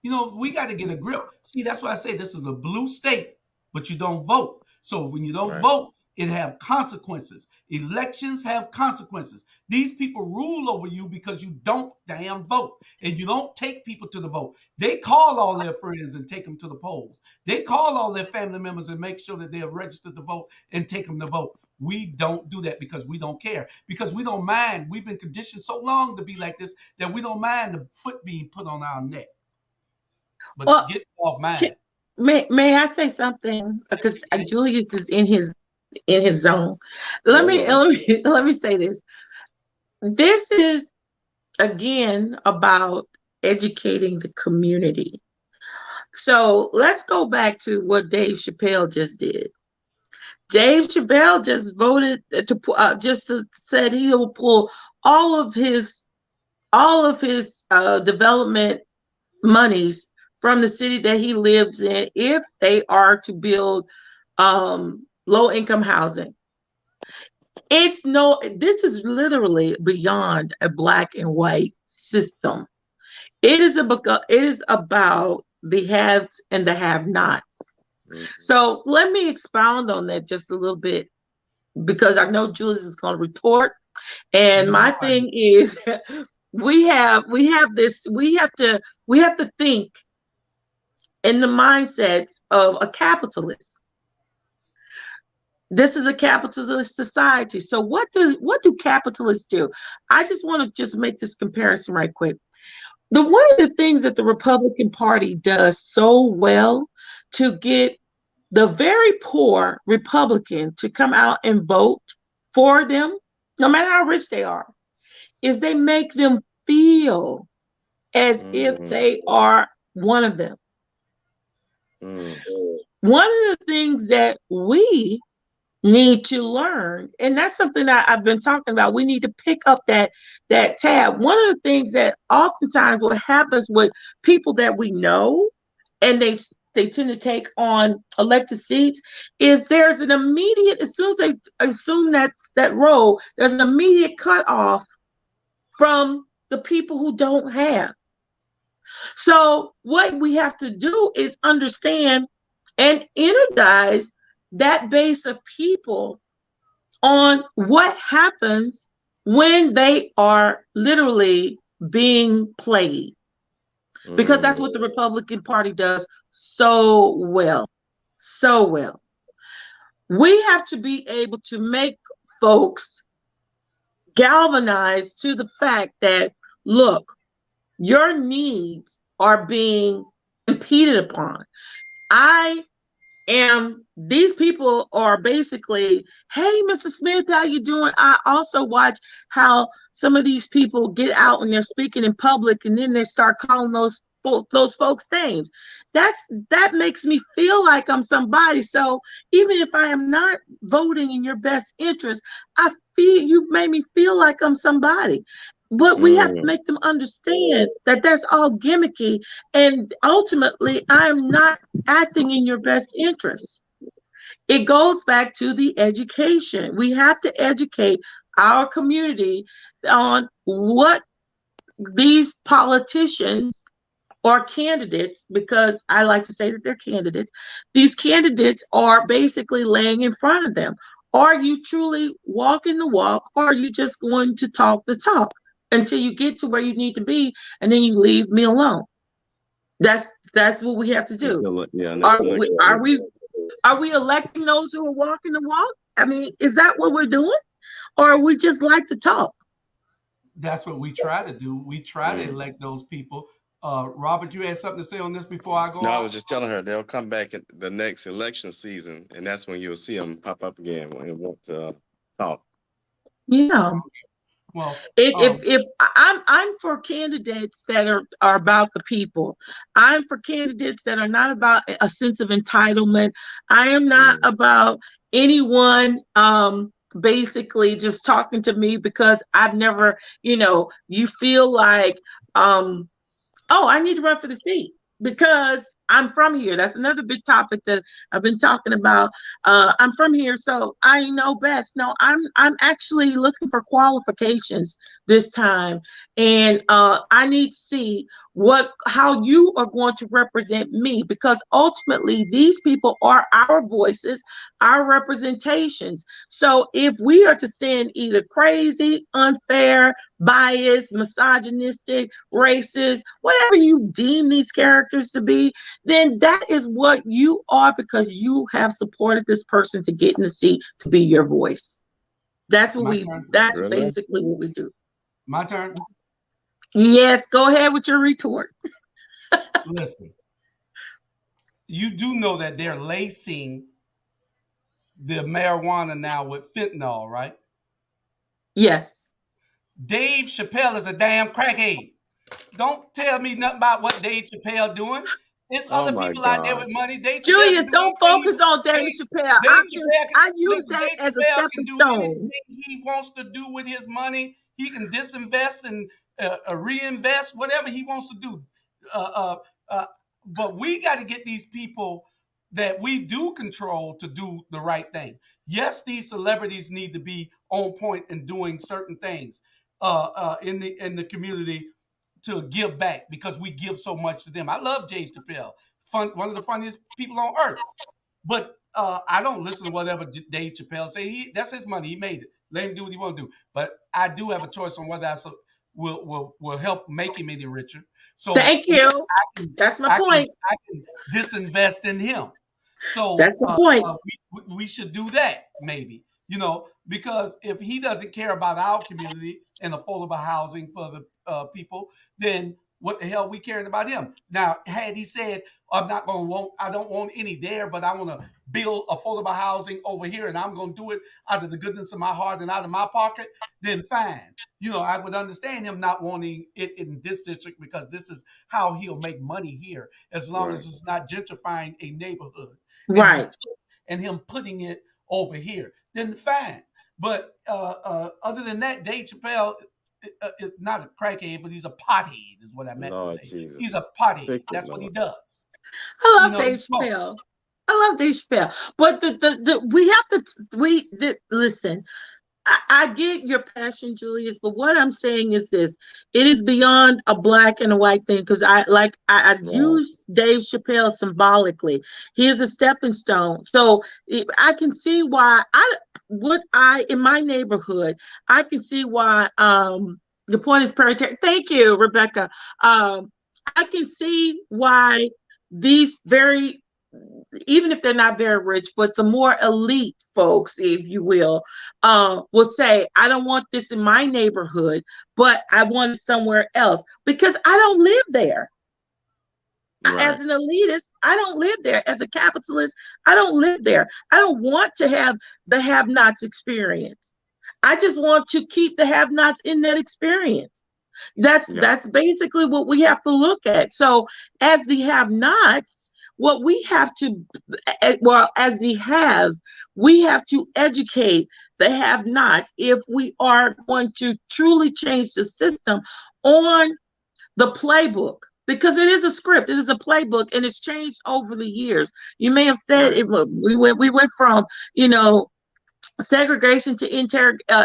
We got to get a grip. See, that's why I say this is a blue state, but you don't vote. So when you don't vote, it have consequences. Elections have consequences. These people rule over you because you don't damn vote and you don't take people to the vote. They call all their friends and take them to the polls. They call all their family members and make sure that they are registered to vote and take them to vote. We don't do that because we don't care, because we don't mind. We've been conditioned so long to be like this that we don't mind the foot being put on our neck. But get off mine. May I say something? Because Julius is in his zone. Let me say this. This is again about educating the community. So let's go back to what Dave Chappelle just did. Dave Chappelle just voted to said he will pull all of his development monies from the city that he lives in if they are to build low-income housing. This is literally beyond a black and white system. It is about the haves and the have-nots. Mm-hmm. So let me expound on that just a little bit, because I know Julius is going to retort. And my thing is, we have to think in the mindsets of a capitalist. This is a capitalist society. So what do capitalists do? I just want to make this comparison right quick. The one of the things that the Republican Party does so well to get the very poor Republican to come out and vote for them, no matter how rich they are, is they make them feel as if Mm, they are one of them. mm, One of the things that we need to learn, and that's something that I've been talking about, we need to pick up that tab. One of the things that oftentimes what happens with people that we know and they tend to take on elected seats is there's an immediate, as soon as they assume that role, there's an immediate cutoff from the people who don't have. So what we have to do is understand and energize that base of people on what happens when they are literally being played. Because that's mm, what the Republican Party does so well. So well. We have to be able to make folks galvanize to the fact that, look, your needs are being impeded upon. I these people are basically, hey, Mr. Smith, how you doing? I also watch how some of these people get out and they're speaking in public and then they start calling those folks names. That makes me feel like I'm somebody. So even if I am not voting in your best interest, I feel you've made me feel like I'm somebody. But we have to mm, make them understand that that's all gimmicky, and ultimately I'm not acting in your best interest. It goes back to the education. We have to educate our community on what these politicians or candidates, because I like to say that they're candidates, these candidates are basically laying in front of them. Are you truly walking the walk, or are you just going to talk the talk until you get to where you need to be and then you leave me alone? That's what we have to do. yeah, Are next we election. are we are we electing those who are walking the walk? I mean, is that what we're doing? Or we just like to talk? That's what we try to do. We try to Mm. elect those people. Robert, you had something to say on this before I go No, I off? was just telling her they'll come back in the next election season, and that's when you'll see them pop up again when they want to talk. Yeah. Well, If I'm for candidates that are about the people. I'm for candidates that are not about a sense of entitlement. I am not Mm, about anyone basically just talking to me because I've never, you feel like oh, I need to run for the seat because I'm from here. That's another big topic that I've been talking about. I'm from here, so I know best. No, I'm actually looking for qualifications this time, and I need to see how you are going to represent me, because ultimately these people are our voices, our representations. So if we are to send either crazy, unfair, biased, misogynistic, racist, whatever you deem these characters to be, then that is what you are, because you have supported this person to get in the seat to be your voice. my turn. That's really? basically what we do. My turn. Yes, go ahead with your retort. Listen, you do know that they're lacing the marijuana now with fentanyl, right? Yes. Dave Chappelle is a damn crackhead. Don't tell me nothing about what Dave Chappelle doing. There's Oh other my people out there God. with money. Dave Chappelle Julius, can do don't anything focus on Dave Chappelle. Dave Chappelle can I use listen. that Dave as a Chappelle can stepping do stone. anything he wants to do with his money. He can disinvest and reinvest, whatever he wants to do. Uh, uh, uh, but we got to get these people that we do control to do the right thing. Yes, these celebrities need to be on point and doing certain things in the community to give back, because we give so much to them. I love Jay Chappelle, one of the funniest people on earth. But I don't listen to whatever Dave Chappelle say. That's his money. He made it. Let him do what he want to do. But I do have a choice on whether I will help make him any richer. So Thank you. can That's my point. I can disinvest in him. So That's the point. we should do that maybe, because if he doesn't care about our community and affordable housing for the people, then what the hell we caring about him? Now, had he said, I don't want any there, but I want to build affordable housing over here, and I'm going to do it out of the goodness of my heart and out of my pocket, then fine. I would understand him not wanting it in this district because this is how he'll make money here, as long Right. as it's not gentrifying a neighborhood Right. and him putting it over here. Then fine. But other than that, Dave Chappelle is not a crackhead, but he's a pothead, is what I meant to Lord say. Jesus. He's a pothead. Fix it, That's what he Lord. does. I love He Dave smokes. Chappelle. I love Dave Chappelle. But we have to listen. I get your passion, Julius, but what I'm saying is this: it is beyond a black and a white thing. Because I Right. use Dave Chappelle symbolically. He is a stepping stone. So I can see why in my neighborhood, I can see why the point is parity. Thank you, Rebecca. I can see why these very, even if they're not very rich, but the more elite folks, if you will say, I don't want this in my neighborhood, but I want it somewhere else because I don't live there. Right. As an elitist, I don't live there. As a capitalist, I don't live there. I don't want to have the have-nots experience. I just want to keep the have-nots in that experience. That's Yeah. that's basically what we have to look at. So as the have-nots, what we have to, well, as the haves, we have to educate the have-nots if we are going to truly change the system on the playbook, because it is a script, it is a playbook, and it's changed over the years. You may have said Right. it. We went from segregation to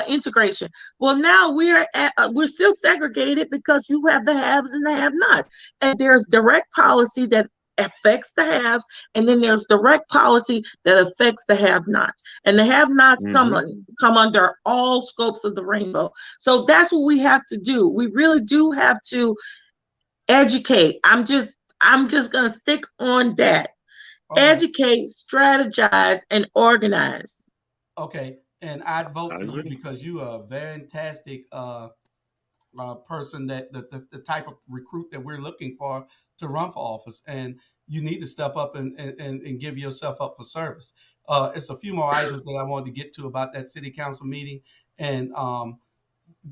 integration. Well, now we're still segregated because you have the haves and the have-nots, and there's direct policy that affects the haves, and then there's direct policy that affects the have-nots, and the have-nots Mm-hmm. come under all scopes of the rainbow. So that's what we have to do. We really do have to educate. I'm just gonna stick on that. Okay. Educate, strategize, and organize. Okay. And I'd I vote for you agree. because you are a fantastic person, that the type of recruit that we're looking for to run for office. And you need to step up and give yourself up for service. It's a few more items that I wanted to get to about that city council meeting. And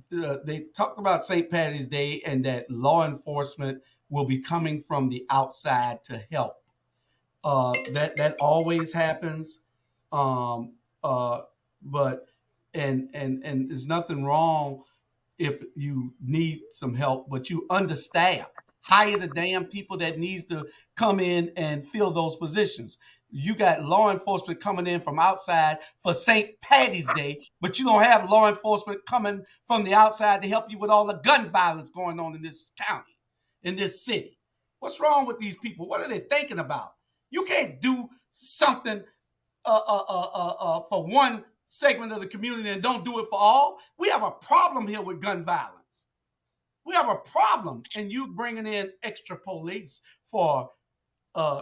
they talked about St. Patty's Day and that law enforcement will be coming from the outside to help. That always happens. Um, uh, but and there's nothing wrong if you need some help, but you understaffed. Hire the damn people that needs to come in and fill those positions. You got law enforcement coming in from outside for St. Patty's Day, but you don't have law enforcement coming from the outside to help you with all the gun violence going on in this county, in this city. What's wrong with these people? What are they thinking about? You can't do something for one segment of the community and don't do it for all. We have a problem here with gun violence. We have a problem, and you bringing in extra police for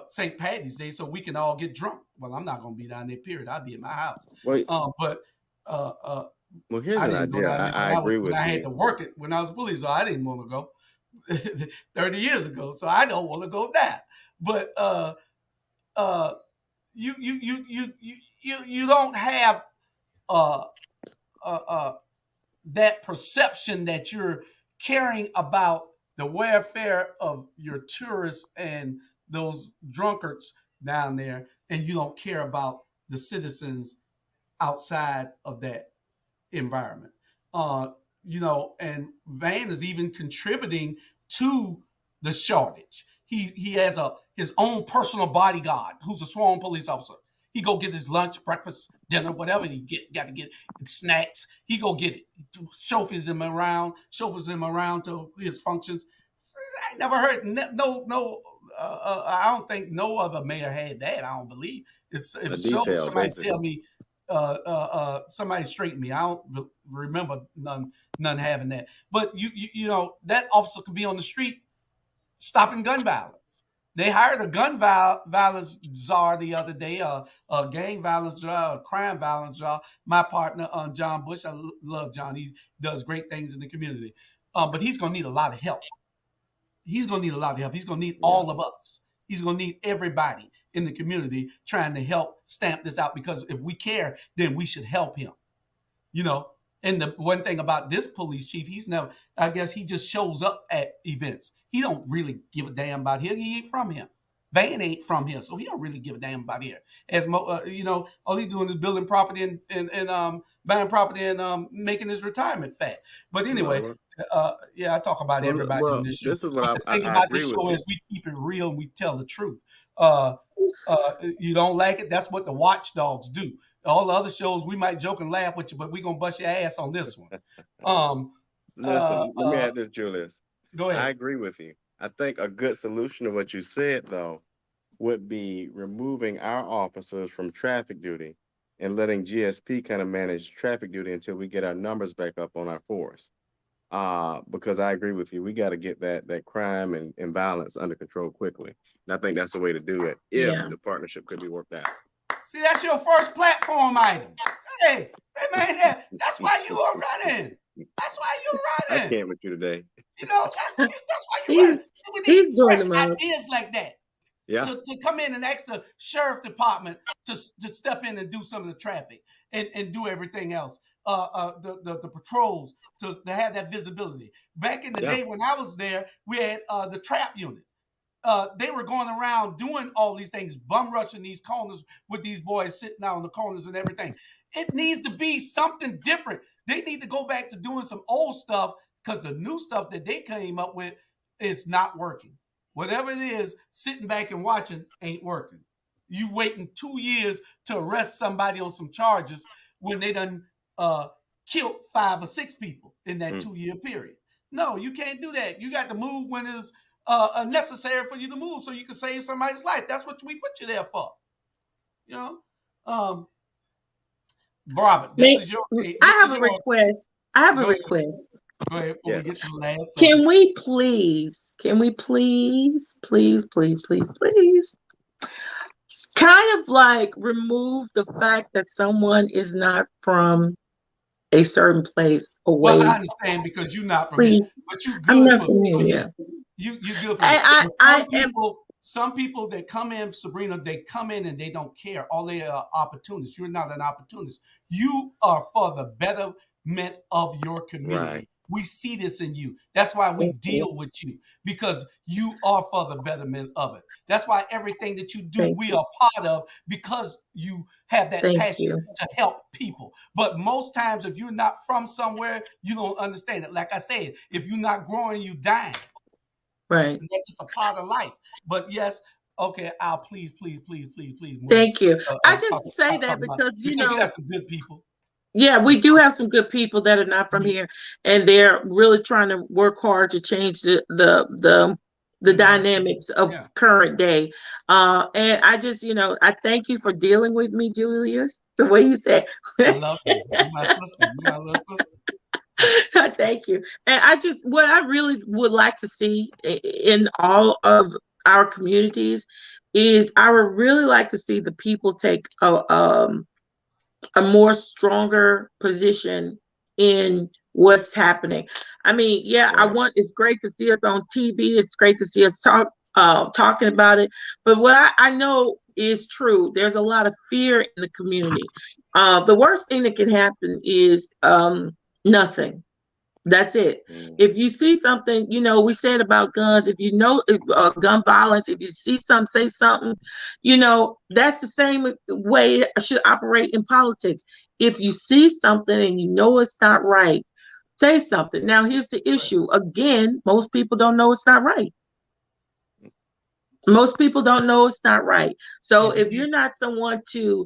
St. Patty's Day so we can all get drunk. Well, I'm not going to be down there. Period. I'll be at my house. Wait. But uh, uh, Well, here's I an didn't go idea. down there I agree when with I had you. to work it when I was bullied, so I didn't want to go 30 years ago. So I don't want to go now. But uh, you don't have uh, uh, uh, that perception that you're caring about the welfare of your tourists and those drunkards down there, and you don't care about the citizens outside of that environment. Uh, and Van is even contributing to the shortage. He has his own personal bodyguard who's a sworn police officer. He go get his lunch, breakfast, dinner, whatever he got to get, snacks. He go get it. Chauffeurs him around to his functions. I never heard no. I don't think no other mayor had that. I don't believe it's if A it's so. detail, Somebody tell basically. me. Somebody straighten me. I don't remember none having that. But that officer could be on the street stopping gun violence. They hired a gun violence czar the other day, a gang violence czar, a crime violence czar. My partner, John Bush. I love John. He does great things in the community, but he's going to need a lot of help. he's going to need a lot of help. He's going to need Yeah. all of us. He's going to need everybody in the community trying to help stamp this out, because if we care, then we should help him. You know, and the one thing about this police chief, he's never, I guess he just shows up at events. He don't really give a damn about here. He ain't from here. Van ain't from here, so he don't really give a damn about here. All he's doing is building property and buying property and making his retirement fat. But anyway, No, yeah, I talk about everybody on well, this show. this is what But I, the I thing I about agree this with show you. is we keep it real and we tell the truth. Uh, you don't like it? That's what the watchdogs do. All the other shows, we might joke and laugh with you, but we're gonna bust your ass on this one. Um, uh, Listen, let me uh, add this, Julius. Go I ahead. agree with you. I think a good solution to what you said, though, would be removing our officers from traffic duty and letting GSP kind of manage traffic duty until we get our numbers back up on our force. Because I agree with you, we got to get that crime and violence under control quickly. And I think that's the way to do it if Yeah. the partnership could be worked out. See, that's your first platform item. Hey man, that's why you are running. That's why you're I running. can't with you today. That's why you're running. He's See, we need he's doing fresh the most. ideas like that Yeah, to come in and ask the sheriff department to step in and do some of the traffic and do everything else. The patrols to have that visibility. Back in the yeah, day when I was there, we had the trap unit. They were going around doing all these things, bum rushing these corners with these boys sitting out on the corners and everything. It needs to be something different. They need to go back to doing some old stuff, because the new stuff that they came up with is not working. Whatever it is, sitting back and watching ain't working. You waiting 2 years to arrest somebody on some charges when they done uh, killed 5 or 6 people in that mm, 2 year period. No, you can't do that. You got to move when it's necessary for you to move so you can save somebody's life. That's what we put you there for. You know, um, Robert, this May, is your. I This have is a your. request. I have a Go ahead. request. Go ahead before we yes. get to the last Can subject. we please kind of like remove the fact that someone is not from a certain place Well, away? I understand because you're not from here, Please. but you I'm good not for from here. here. You're good for here. I But I am some people that come in, Sabrina, they come in and they don't care. All they are opportunists. You're not an opportunist. You are for the betterment of your Right. community. We see this in you. That's why we thank you. deal with you, because you are for the betterment of it. That's why everything that you do, Thank we you. are part of, because you have that Thank passion you. to help people. But most times, if you're not from somewhere, you don't understand it. Like I said, if you're not growing, you dying. Right. And that's just a part of life. But yes, okay, I'll please move. Thank you. I Talk, just say talk that about, because because you got some good people. yeah, we do have some good people that are not from here, and they're really trying to work hard to change the The dynamic. dynamics of Yeah, current day. And I just, I thank you for dealing with me, Julius, the way you said. I love you. You're my sister. You're my little sister. Thank you. And what I really would like to see in all of our communities is I would really like to see the people take a more stronger position in what's happening. I mean, yeah, Right. it's great to see us on TV. It's great to see us talking about it. But what I know is true. There's a lot of fear in the community. The worst thing that can happen is nothing. That's it. Mm, If you see something, we said about guns, if you know gun violence, if you see something, say something, that's the same way it should operate in politics. If you see something and you know it's not right, say something. Now, here's the Right. issue. Again, most people don't know it's not right. Most people don't know it's not right. So And to if you're be not someone to,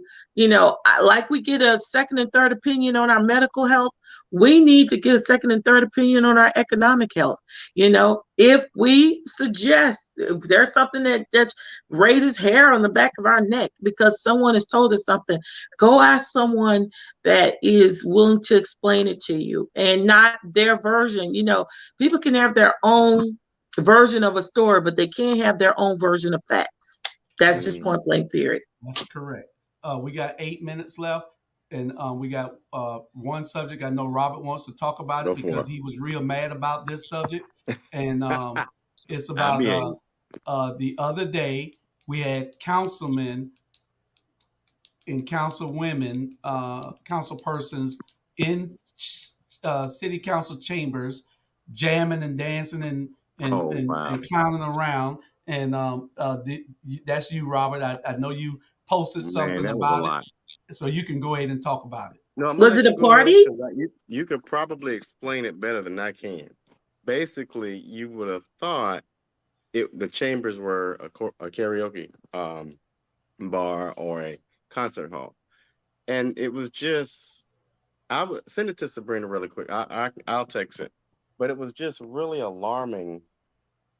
like we get a second and third opinion on our medical health, we need to get a second and third opinion on our economic health. If we suggest if there's something that raises hair on the back of our neck because someone has told us something, go ask someone that is willing to explain it to you and not their version. People can have their own version of a story, but they can't have their own version of facts. That's that's just mm. point blank, period. that's correct. We got 8 minutes left, and we got one subject. I know Robert wants to talk about it Go for because he was real mad about this subject, and it. It's I'll about be in. the other day we had councilmen and councilwomen, council persons in city council chambers, jamming and dancing Oh wow, and clowning around. And that's you, Robert. I know you posted man, something that was a about it, lot. so you can go ahead and talk about it. No, I'm gonna Was it let a you go ahead party? because you can probably explain it better than I can. Basically, you would have thought the chambers were a karaoke bar or a concert hall, and it was just. I would send it to Sabrina really quick. I'll text it, but it was just really alarming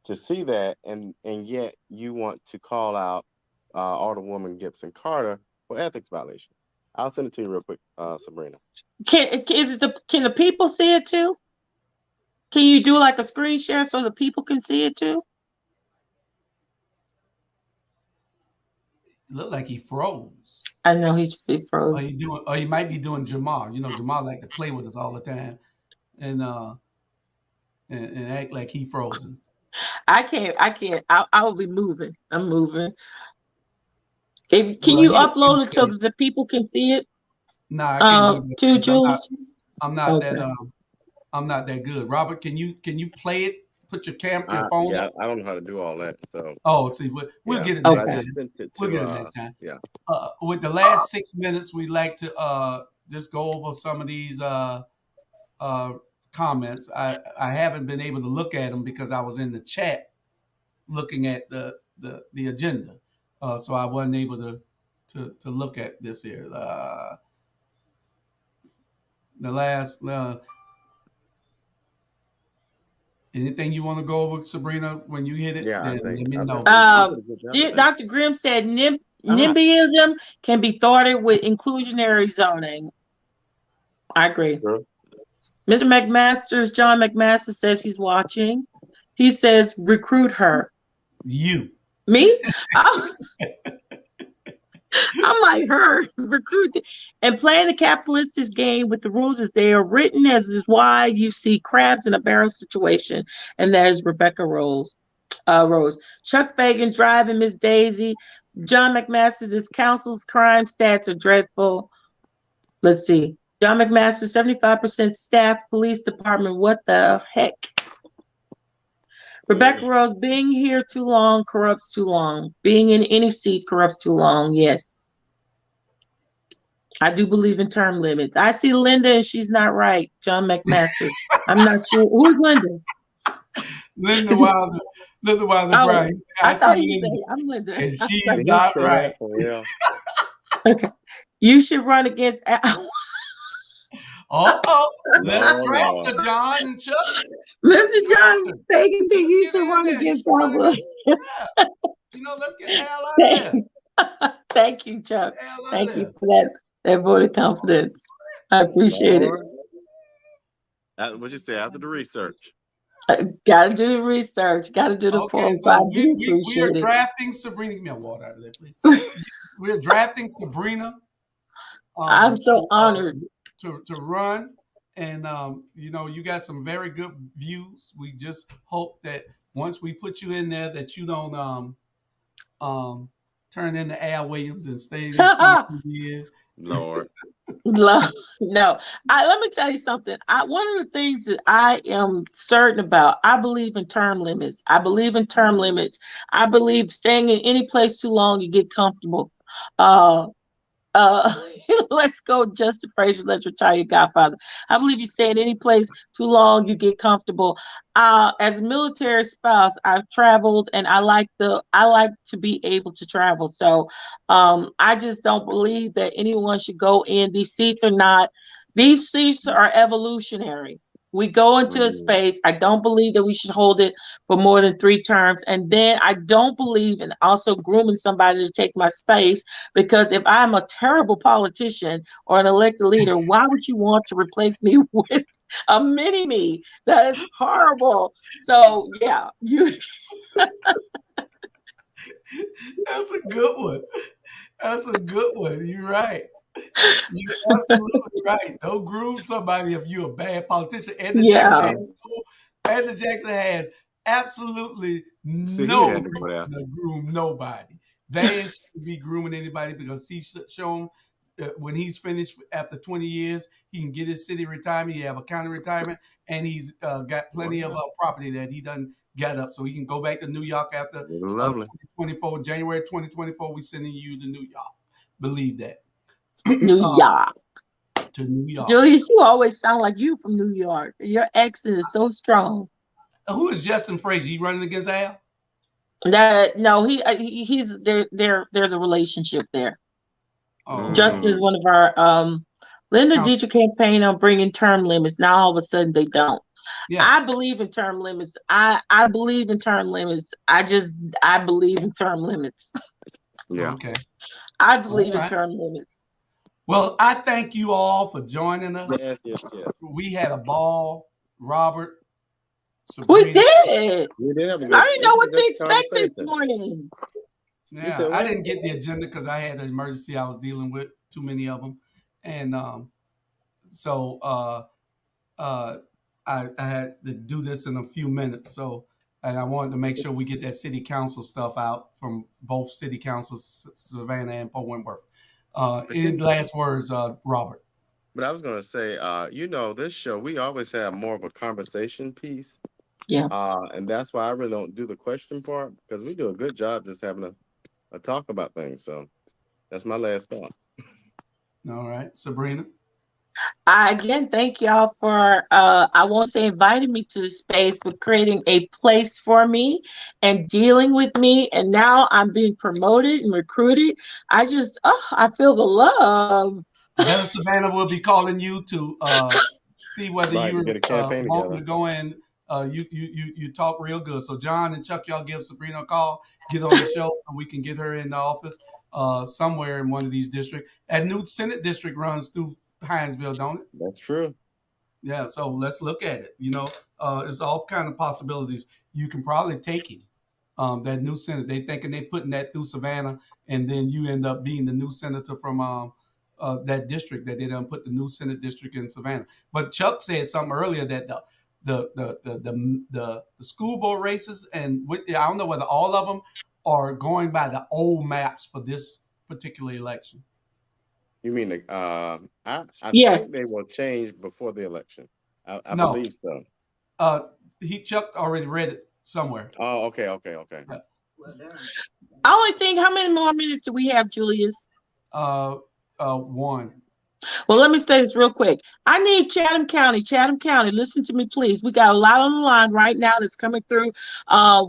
to see that, and yet you want to call out Alderwoman Gibson Carter for ethics violation. I'll send it to you real quick, Sabrina. Can the people see it too? Can you do like a screen share so the people can see it too? It looked like he froze. I know he Or froze. he doing, or he might be doing Jamal. You know, Jamal like to play with us all the time, and and act like he frozen. I can't. I can't. I will be moving. I'm moving. Can Well, you he'll see upload it so it. that the people can see it? Nah, I can't do that To because Jules. I'm not that Okay. I'm not that good. Robert, can you play it? Put your phone Yeah, up. I don't know how to do all that. So Oh, see, we'll yeah, get it but next I Okay. time. just sent it We'll to get it next time. yeah. With the last 6 minutes, we like to just go over some of these uh, comments. I haven't been able to look at them because I was in the chat looking at the agenda, so I wasn't able to look at this here. The last anything you want to go over, Sabrina? When you hit it, Yeah, then let me I think know. you did a good job of that. Dr. Grimm said Ah, NIMBYism can be thwarted with inclusionary zoning. I agree. True. Mr. John McMaster says he's watching. He says recruit her. you. Me? I'm, I'm like her. Recruit and playing the capitalist game with the rules as they are written, as is why you see crabs in a barrel situation, and that is Rebecca Rose. Chuck Fagan driving Miss Daisy. John McMaster's as counsel's crime stats are dreadful. Let's see. John McMaster, 75% staff, police department. What the heck? Rebecca Rose, being here too long corrupts too long. Being in any seat corrupts too long. Yes. I do believe in term limits. I see Linda and she's not right. John McMaster. I'm not sure. Who's Linda? Linda Wilder, Linda Wilder Oh, Brown. I I see thought you Linda, said I'm Linda. and she's Did he not say that right. for real? Okay. You should run against Oh, let's No, draft no. her, John and Chuck. Let's Mr. draft John her. Fagan said Let's you get should her in run there. against She probably Barbara. doesn't draft. Let's get the hell out of there. Thank you, Chuck. Get the hell out of Thank you there. for that vote of confidence. I appreciate it. Lord. What you say after the research? Gotta do the research. Gotta do the Okay, polls. I so do we are appreciate it. drafting Sabrina. Give me a water out of there, please. We're drafting Sabrina I'm so to honored. to run, and you got some very good views. We just hope that once we put you in there, that you don't turn into Al Williams and stay there 22 years. Lord. No, let me tell you something. One of the things that I am certain about, I believe in term limits. I believe in term limits. I believe staying in any place too long, you get comfortable. Uh, uh, let's go, Justin Frazier. Let's retire your Godfather. I believe you stay in any place too long, you get comfortable. As a military spouse, I've traveled, and I like to be able to travel. So, I just don't believe that anyone should go in. These seats are not. These seats are evolutionary. We go into a Mm. space. I don't believe that we should hold it for more than 3 terms. And then I don't believe in also grooming somebody to take my space, because if I'm a terrible politician or an elected leader, why would you want to replace me with a mini me? That is horrible. So yeah, you That's a good one. That's a good one. You're right. You're absolutely right. Don't groom somebody if you're a bad politician. yeah. Edna Jackson has absolutely See, he no had to go there. reason to groom nobody. They ain't should be grooming anybody because he's shown when he's finished after 20 years, he can get his city retirement. He have a county retirement, and he's got plenty of property that he done got up, so he can go back to New York after Lovely. 2024, January 2024. We sending you to New York. Believe that. New York. To New York. Julius, you always sound like you from New York. Your accent is so strong. Who is Justin Frazier? He running against Al? No, he's there. There's a relationship there. Oh. Justin is one of our Linda Dietrich campaign on bringing term limits. Now all of a sudden they don't. Yeah. I believe in term limits. I believe in term limits. I believe in term limits. Yeah. Okay. I believe in term limits. Well, I thank you all for joining us. Yes. We had a ball, Robert. Sabrina. We did. We did. I didn't know what to expect this morning. Yeah, I didn't get the agenda because I had an emergency I was dealing with, too many of them, and so I had to do this in a few minutes. So, and I wanted to make sure we get that city council stuff out from both city councils, Savannah and Port Wentworth. Any last words, Robert? But I was going to say, this show, we always have more of a conversation piece. Yeah. And that's why I really don't do the question part, because we do a good job just having a talk about things. So that's my last thought. All right. Sabrina? Again, thank y'all for, I won't say inviting me to the space, but creating a place for me and dealing with me. And now I'm being promoted and recruited. I feel the love. Better Savannah will be calling you to see whether you're wanting to go in. You talk real good. So John and Chuck, y'all give Sabrina a call, get on the show so we can get her in the office somewhere in one of these districts. That new Senate district runs through Hinesville, don't it? That's true. Yeah, so let's look at it. There's all kind of possibilities. You can probably take it. That new Senate, they thinking they putting that through Savannah, and then you end up being the new senator from that district that they done put the new Senate district in Savannah. But Chuck said something earlier that the school board races, and I don't know whether all of them are going by the old maps for this particular election. You mean I yes. think they will change before the election. I believe so. Chuck already read it somewhere. Oh, okay. Yeah. I only think, how many more minutes do we have, Julius? 1. Well, let me say this real quick. I need Chatham County, listen to me, please. We got a lot on the line right now that's coming through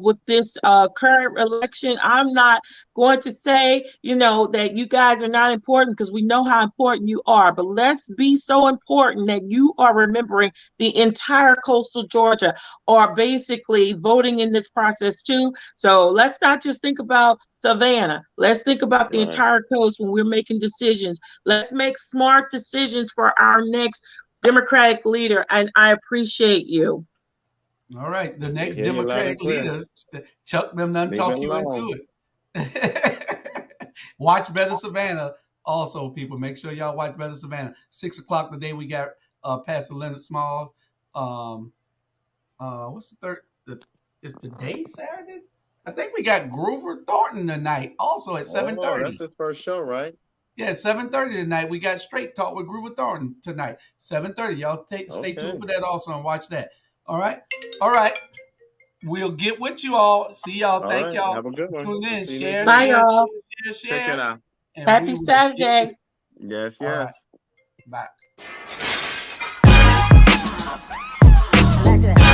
with this current election. I'm not going to say, that you guys are not important, because we know how important you are, but let's be so important that you are remembering the entire coastal Georgia are basically voting in this process too. So let's not just think about Savannah. Let's think about the entire coast when we're making decisions. Let's make smart decisions for our next Democratic leader, and I appreciate you. All right, the next Democratic leader, Chuck them done talk you into it. Watch Better Savannah. Also, people, make sure y'all watch Better Savannah. 6:00 today, we got Pastor Leonard Smalls. What's the third? Is the day Saturday? I think we got Grover Thornton tonight, also at 7:30. That's his first show, right? Yeah, 7:30 tonight. We got Straight Talk with Grover Thornton tonight, 7:30. Y'all stay tuned for that also and watch that. All right. We'll get with you all. See y'all. Thank y'all. Have a good one. Tune in. Share. Bye, y'all. Share. Happy Saturday. Yes. Right. Bye. Like this.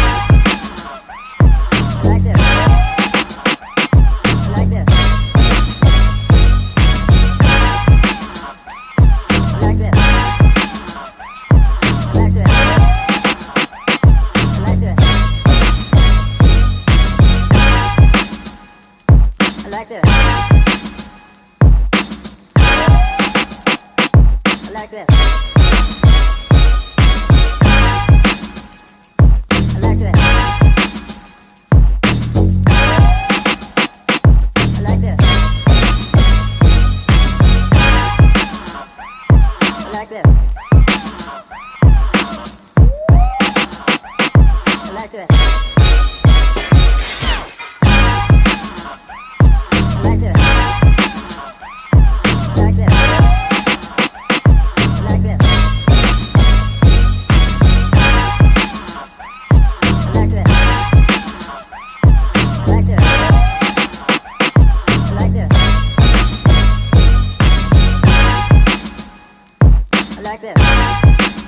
back then.